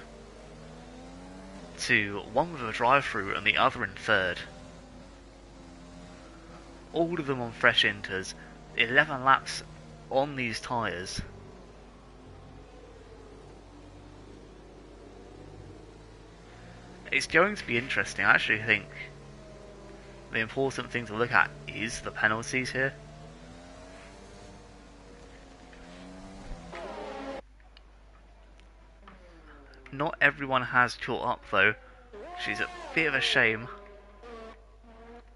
to one with a drive-through and the other in third. All of them on fresh inters, 11 laps on these tyres. It's going to be interesting. I actually think the important thing to look at is the penalties here. Not everyone has caught up though, which is a bit of a shame.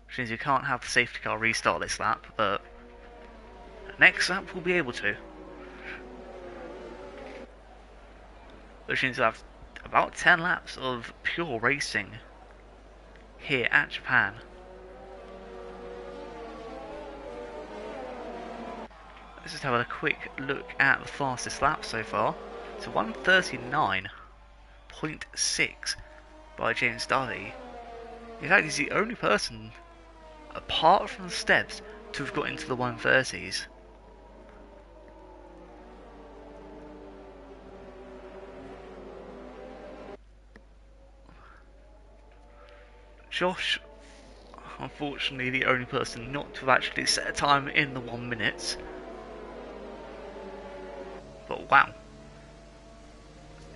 Which means you can't have the safety car restart this lap, but next lap we'll be able to. Which means we'll have about 10 laps of pure racing here at Japan. Let's just have a quick look at the fastest lap so far. It's 1:39.6 by James Dovey. In fact, he's the only person, apart from the Steps, to have got into the 1:30s. Josh, unfortunately, the only person not to have actually set a time in the 1 minute. But wow,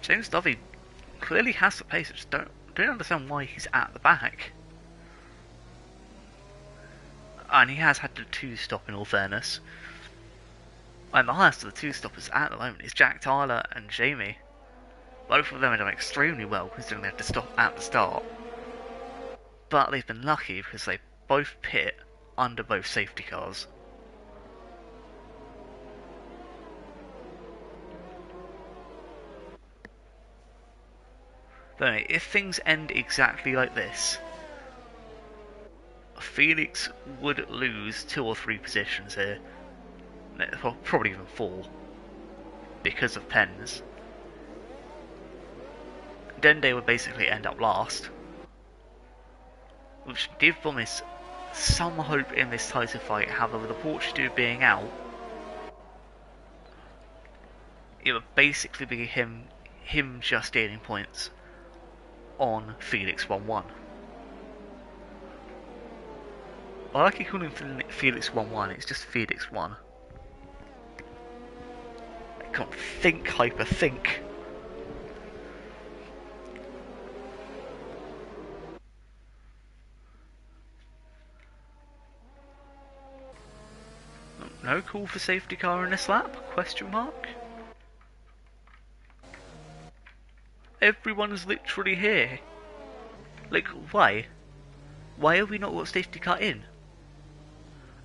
James Dovey clearly has the pace. I just don't understand why he's at the back. And he has had the 2-stop in all fairness. And the highest of the 2-stoppers at the moment is Jack Tyler and Jamie. Both of them have done extremely well considering they had to stop at the start. But they've been lucky because they both pit under both safety cars. But anyway, if things end exactly like this, Felix would lose 2 or 3 positions here. Well, probably even 4. Because of pens. Dende would basically end up last. Which did promise some hope in this title fight, however, with the Portuguese being out, it would basically be him just gaining points on Felix 1-1. I like calling him Felix 1-1, it's just Felix 1. I can't think, hyperthink. No call for safety car in this lap? Question mark? Everyone's literally here. Like, why? Why have we not got safety car in?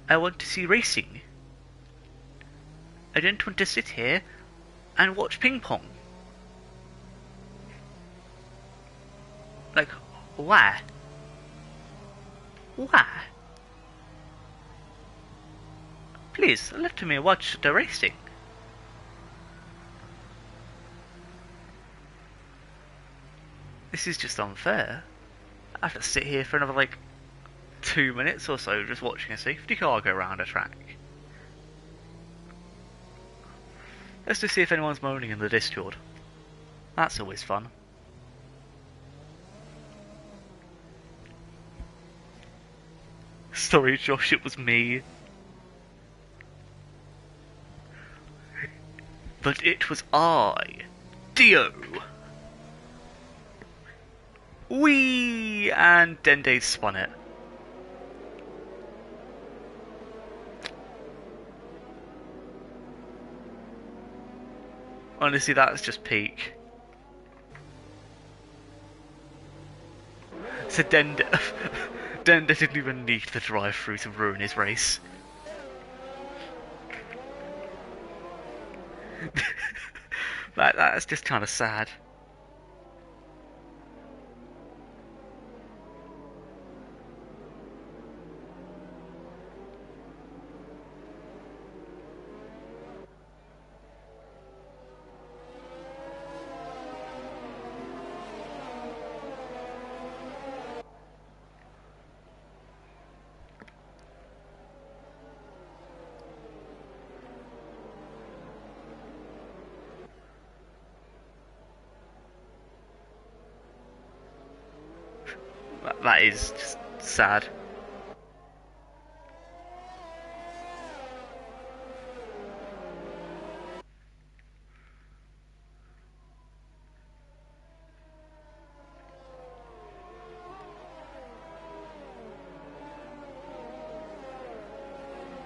I want to see racing. I don't want to sit here and watch ping pong. Like, why? Why? Please, let me watch the racing. This is just unfair. I have to sit here for another, 2 minutes or so just watching a safety car go around a track. Let's just see if anyone's moaning in the Discord. That's always fun. Sorry, Josh, it was me. But it was I, Dio. Whee! And Dende spun it. Honestly, that's just peak. So Dende didn't even need the drive-through to ruin his race. That's just kind of sad. That is just sad.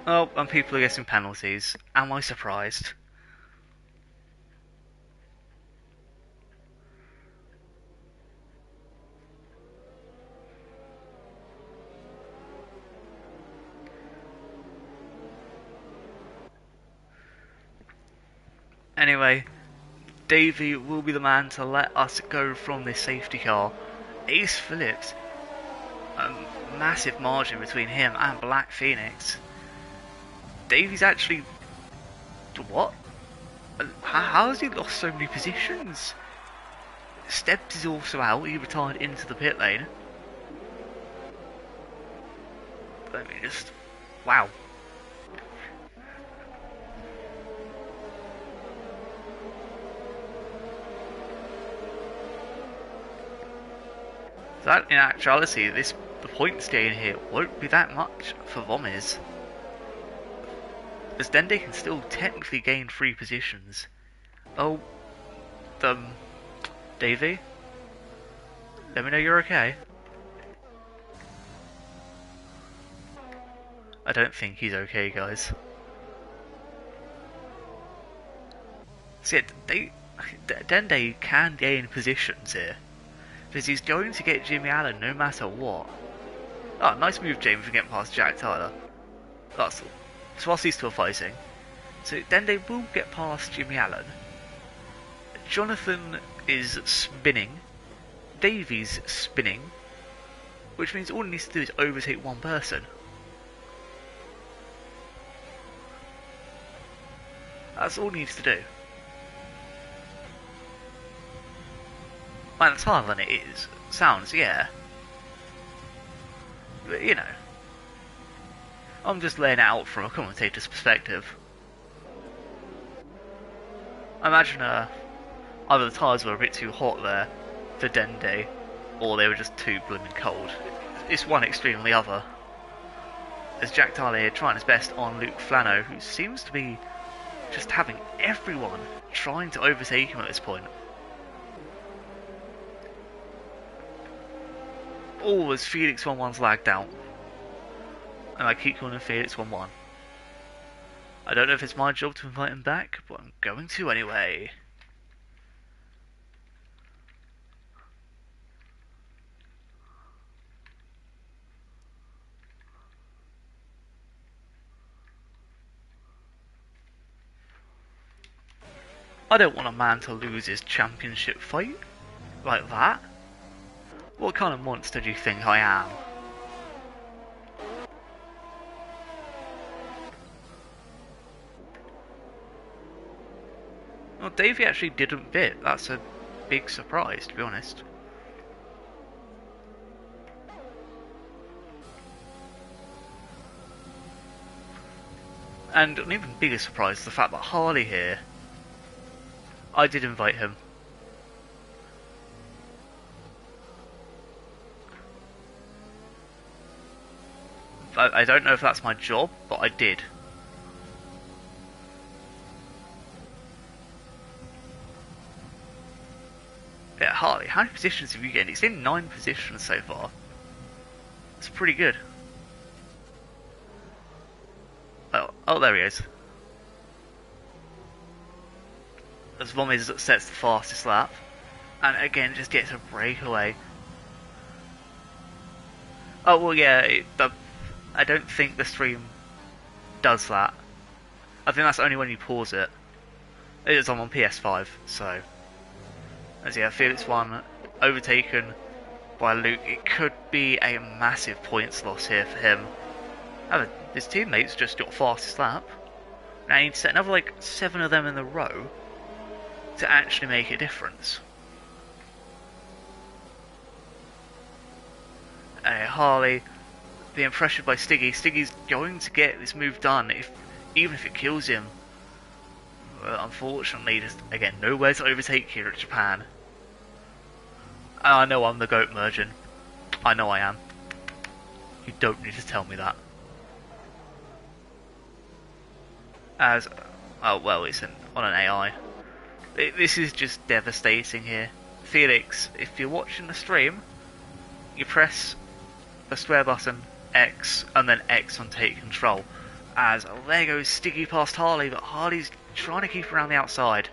Oh, and people are getting penalties. Am I surprised? Anyway, Davey will be the man to let us go from this safety car. Ace Phillips, a massive margin between him and Black Phoenix. Davey's actually... What? How has he lost so many positions? Stebbs is also out, he retired into the pit lane. Let me just... Wow. So that, in actuality, the points gain here won't be that much for Vomez, as Dende can still technically gain 3 positions. Oh, Davey? Let me know you're okay. I don't think he's okay, guys. See, Dende can gain positions here, because he's going to get Jimmy Allen no matter what. Oh, nice move, James, for getting past Jack Tyler. That's so whilst these two are fighting. So Dende will get past Jimmy Allen. Jonathan is spinning. Davey's spinning. Which means all he needs to do is overtake one person. That's all he needs to do. And it's harder than it is. Sounds, yeah. But, you know. I'm just laying it out from a commentator's perspective. I imagine either the tyres were a bit too hot there for Dende, or they were just too blooming cold. It's one extreme or the other. As Jack Tyler here trying his best on Luke Flano, who seems to be just having everyone trying to overtake him at this point. Oh, as Felix 1-1's lagged out. And I keep calling him Felix 1-1. I don't know if it's my job to invite him back, but I'm going to anyway. I don't want a man to lose his championship fight like that. What kind of monster do you think I am? Well, Davey actually didn't bit. That's a big surprise, to be honest. And an even bigger surprise is the fact that Harley here, I did invite him. I don't know if that's my job, but I did. Yeah, Harley, how many positions have you gained? It's in 9 positions so far. It's pretty good. Oh, there he is. As Vomez sets the fastest lap, and again just gets a breakaway. Oh well, yeah. I don't think the stream does that. I think that's only when you pause it. It is on PS5, so. As yeah, Felix 1 overtaken by Luke. It could be a massive points loss here for him. However, his teammates just got fastest lap. Now he needs to set another like 7 of them in a row to actually make a difference. Harley being pressured by Stiggy. Stiggy's going to get this move done even if it kills him. Well, unfortunately, just again nowhere to overtake here at Japan. I know I'm the GOAT Mergin. I know I am. You don't need to tell me that. As, oh well, it's on an AI. This is just devastating here. Felix, if you're watching the stream, you press the square button, X, and then X on take control. As there goes Stiggy past Harley, but Harley's trying to keep around the outside.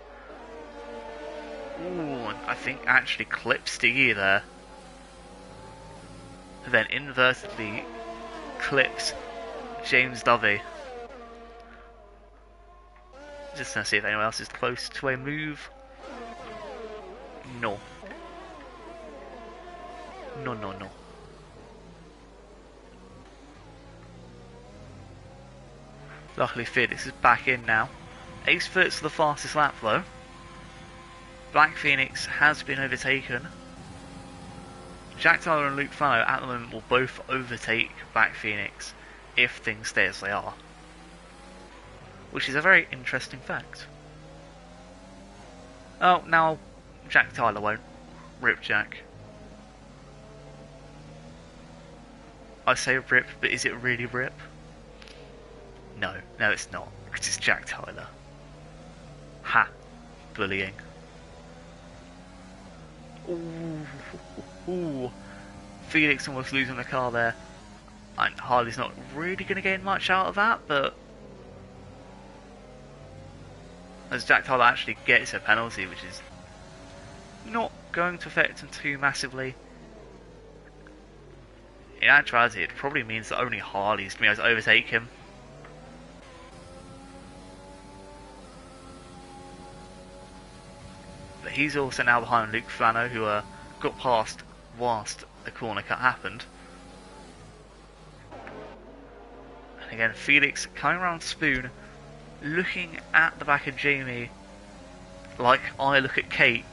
Ooh, and I think actually clips Stiggy there. Then invertedly clips James Dovey. Just gonna see if anyone else is close to a move. No. No. Luckily Felix is back in now. Ace Furt's the fastest lap though. Black Phoenix has been overtaken. Jack Tyler and Luke Fallow at the moment will both overtake Black Phoenix if things stay as they are. Which is a very interesting fact. Oh, now Jack Tyler won't. Rip Jack. I say rip, but is it really rip? No, it's not, because it's Jack Tyler. Ha! Bullying. Ooh. Felix almost losing the car there. And Harley's not really going to gain much out of that, but as Jack Tyler actually gets a penalty, which is not going to affect him too massively. In actuality, it probably means that only Harley's going to be able to overtake him. But he's also now behind Luke Flano, who got past whilst the corner cut happened. And again, Felix coming around Spoon, looking at the back of Jamie like I look at cake,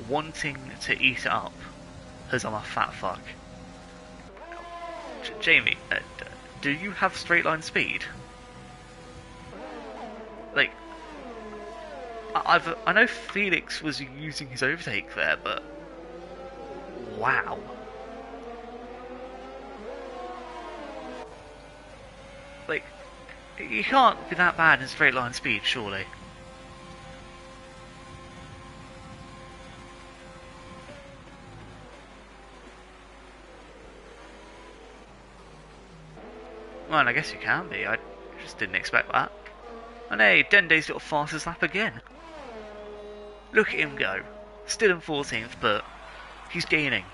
wanting to eat it up, because I'm a fat fuck. Jamie, do you have straight line speed? Like, I know Felix was using his overtake there, but wow. Like, you can't be that bad in straight line speed, surely. Well, I guess you can be. I just didn't expect that. And hey, Dende's got fastest lap again. Look at him go. Still in 14th, but he's gaining.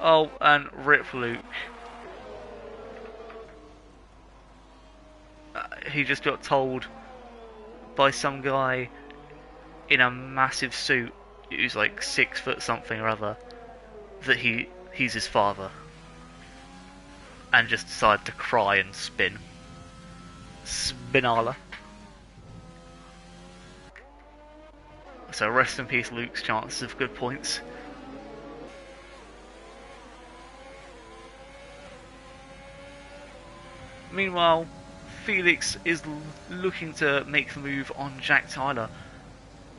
Oh, and rip Luke. He just got told by some guy in a massive suit who's like 6 foot something or other that he's his father. And just decided to cry and spin. Spinala. So rest in peace Luke's chances of good points. Meanwhile, Felix is looking to make the move on Jack Tyler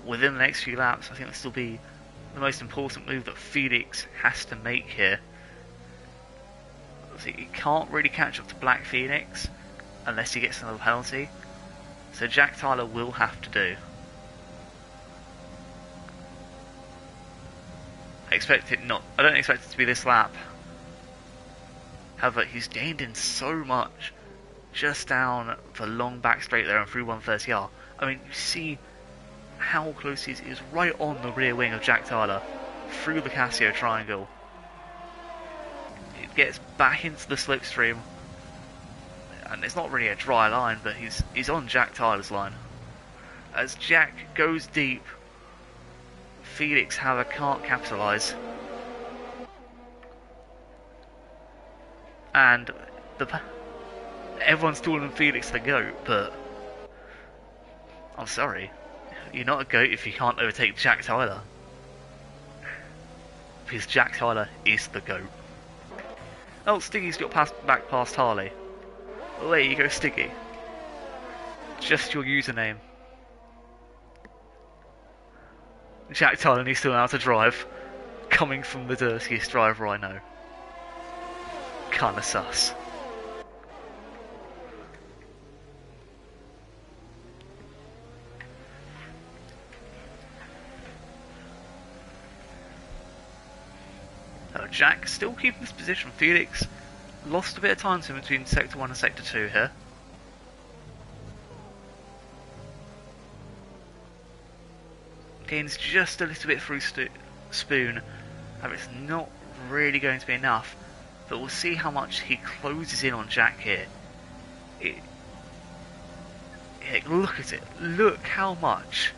within the next few laps. I think this will be the most important move that Felix has to make here. He can't really catch up to Black Phoenix unless he gets another penalty. So Jack Tyler will have to do. I don't expect it to be this lap. However, he's gained in so much just down the long back straight there and through 130R. I mean, you see how close he is right on the rear wing of Jack Tyler through the Casio triangle. It gets back into the slipstream, and it's not really a dry line, but he's on Jack Tyler's line. As Jack goes deep, Felix, however, can't capitalise. And everyone's calling Felix the GOAT, but I'm sorry, you're not a GOAT if you can't overtake Jack Tyler. Because Jack Tyler is the GOAT. Oh, Stiggy's got back past Harley. Well, there you go, Stiggy. Just your username. Jack Tyler needs to know how to drive. coming from the dirtiest driver I know. Kinda sus. Jack still keeping his position. Felix lost a bit of time to him between Sector 1 and Sector 2 here. Gains just a little bit through Spoon, and it's not really going to be enough, but we'll see how much he closes in on Jack here. Look at it. Look how much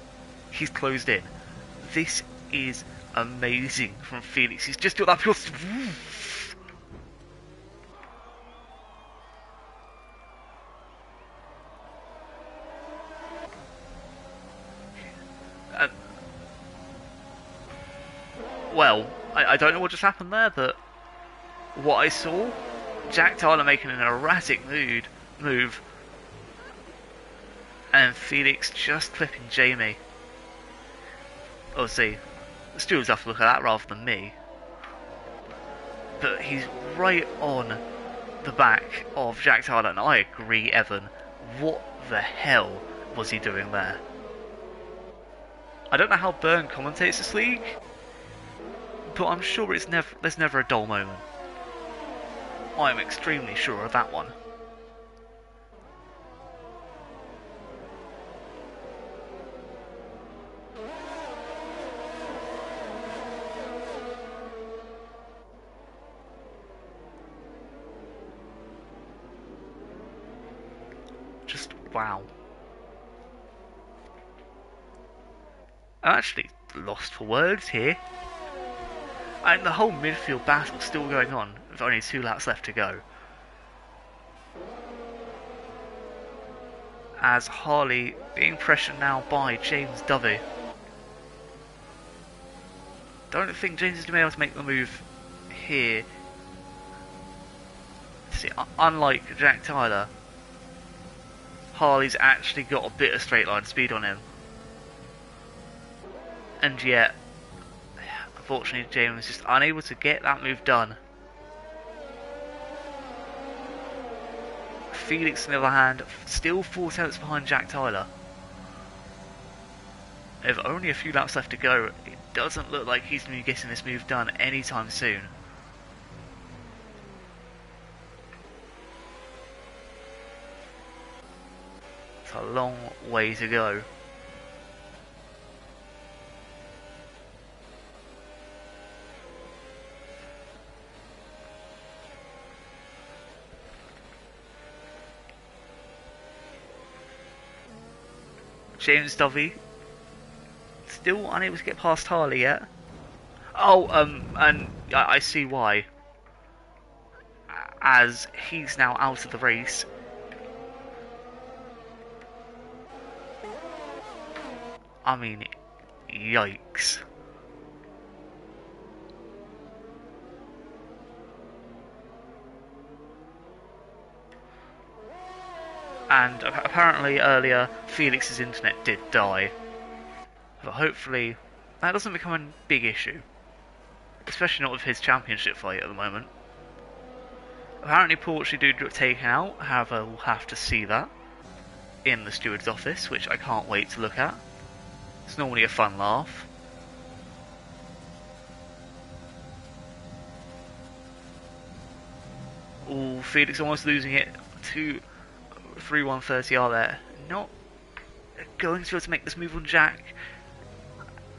he's closed in. This is amazing from Felix. He's just got that pure... Well, I don't know what just happened there, but what I saw, Jack Tyler making an erratic move, and Felix just clipping Jamie. Obviously, the stewards have to look at that rather than me. But he's right on the back of Jack Tyler, and I agree, Evan. What the hell was he doing there? I don't know how Byrne commentates this league, but I'm sure there's never a dull moment. I'm extremely sure of that one. Just wow. I'm actually lost for words here. And the whole midfield battle's still going on, with only 2 laps left to go. As Harley being pressured now by James Dovey. Don't think James is going to be able to make the move here. See, unlike Jack Tyler, Harley's actually got a bit of straight line speed on him. And yet, unfortunately, James was just unable to get that move done. Felix, on the other hand, still 4 tenths behind Jack Tyler. With only a few laps left to go, it doesn't look like he's going to be getting this move done anytime soon. It's a long way to go. James Dovey still unable to get past Harley yet. Oh, and I see why. As he's now out of the race. I mean, yikes. And apparently earlier, Felix's internet did die. But hopefully, that doesn't become a big issue. Especially not with his championship fight at the moment. Apparently Portugal do taken out, however we'll have to see that in the steward's office, which I can't wait to look at. It's normally a fun laugh. Ooh, Felix almost losing it to 3-1-30 are there. Not going to be able to make this move on Jack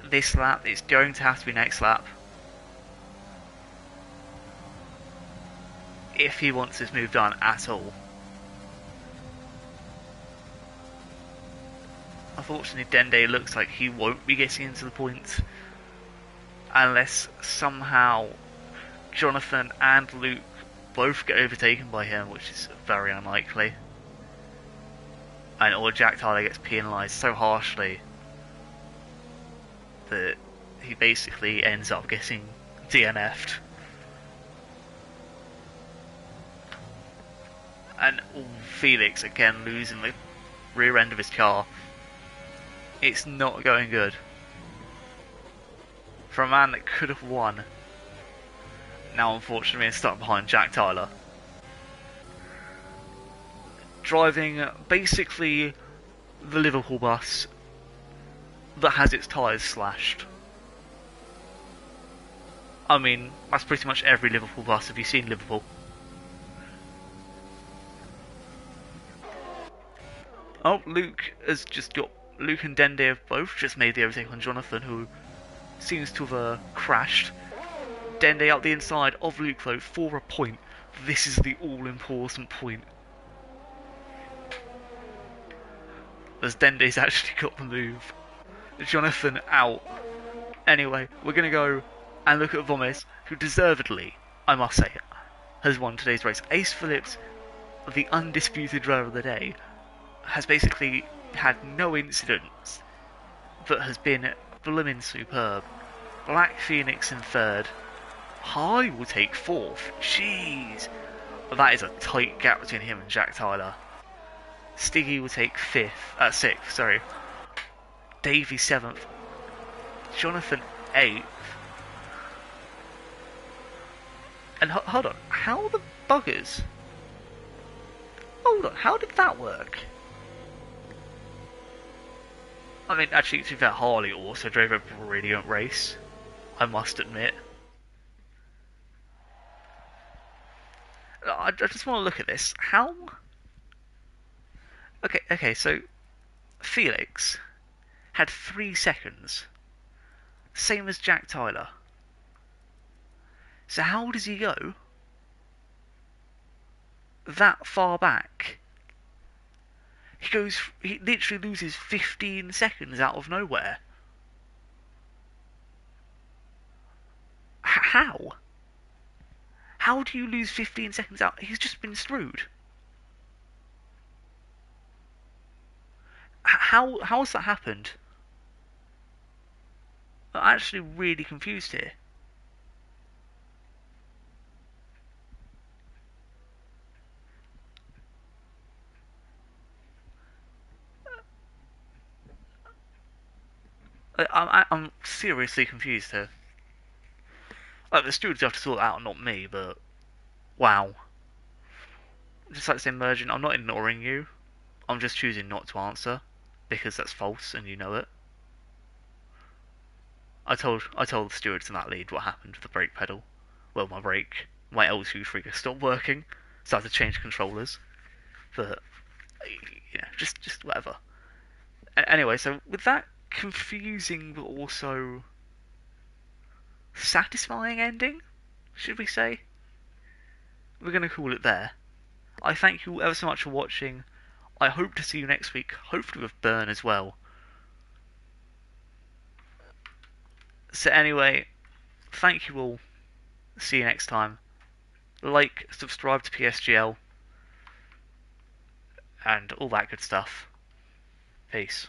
this lap. It's going to have to be next lap. If he wants this move done at all. Unfortunately, Dende looks like he won't be getting into the points unless somehow Jonathan and Luke both get overtaken by him, which is very unlikely. And or Jack Tyler gets penalised so harshly that he basically ends up getting DNF'd. And Felix again losing the rear end of his car. It's not going good. for a man that could have won. Now, unfortunately, is stuck behind Jack Tyler. Driving basically the Liverpool bus that has its tyres slashed. I mean, that's pretty much every Liverpool bus. Have you seen Liverpool? Oh, Luke and Dende have both just made the overtake on Jonathan, who seems to have crashed. Dende out the inside of Luke though for a point. This is the all-important point. As Dende's actually got the move. Jonathan out. Anyway, we're going to go and look at Vomes, who deservedly, I must say, has won today's race. Ace Phillips, the undisputed driver of the day, has basically had no incidents, but has been blooming superb. Black Phoenix in third. High will take fourth. Jeez. That is a tight gap between him and Jack Tyler. Stiggy will take sixth, sorry. Davey 7th. Jonathan 8th. And hold on, how the buggers? Hold on, how did that work? I mean, actually, to be fair, Harley also drove a brilliant race, I must admit. I just want to look at this. How? Okay, so Felix had 3 seconds, same as Jack Tyler. So how does he go that far back? He literally loses 15 seconds out of nowhere. How? How do you lose 15 seconds out? He's just been screwed. How's that happened? I'm actually really confused here. I'm seriously confused here. Like, the stewards have to sort it out, not me, but wow. Just like to say, Mergent, I'm not ignoring you. I'm just choosing not to answer because that's false and you know it. I told the stewards in that lead what happened with the brake pedal. Well, my L2 trigger stopped working, so I had to change controllers. But yeah, just whatever. Anyway, so with that confusing but also satisfying ending, should we say? We're going to call it there. I thank you ever so much for watching. I hope to see you next week, hopefully with Burn as well. So anyway, thank you all. See you next time. Like, subscribe to PSGL, and all that good stuff. Peace.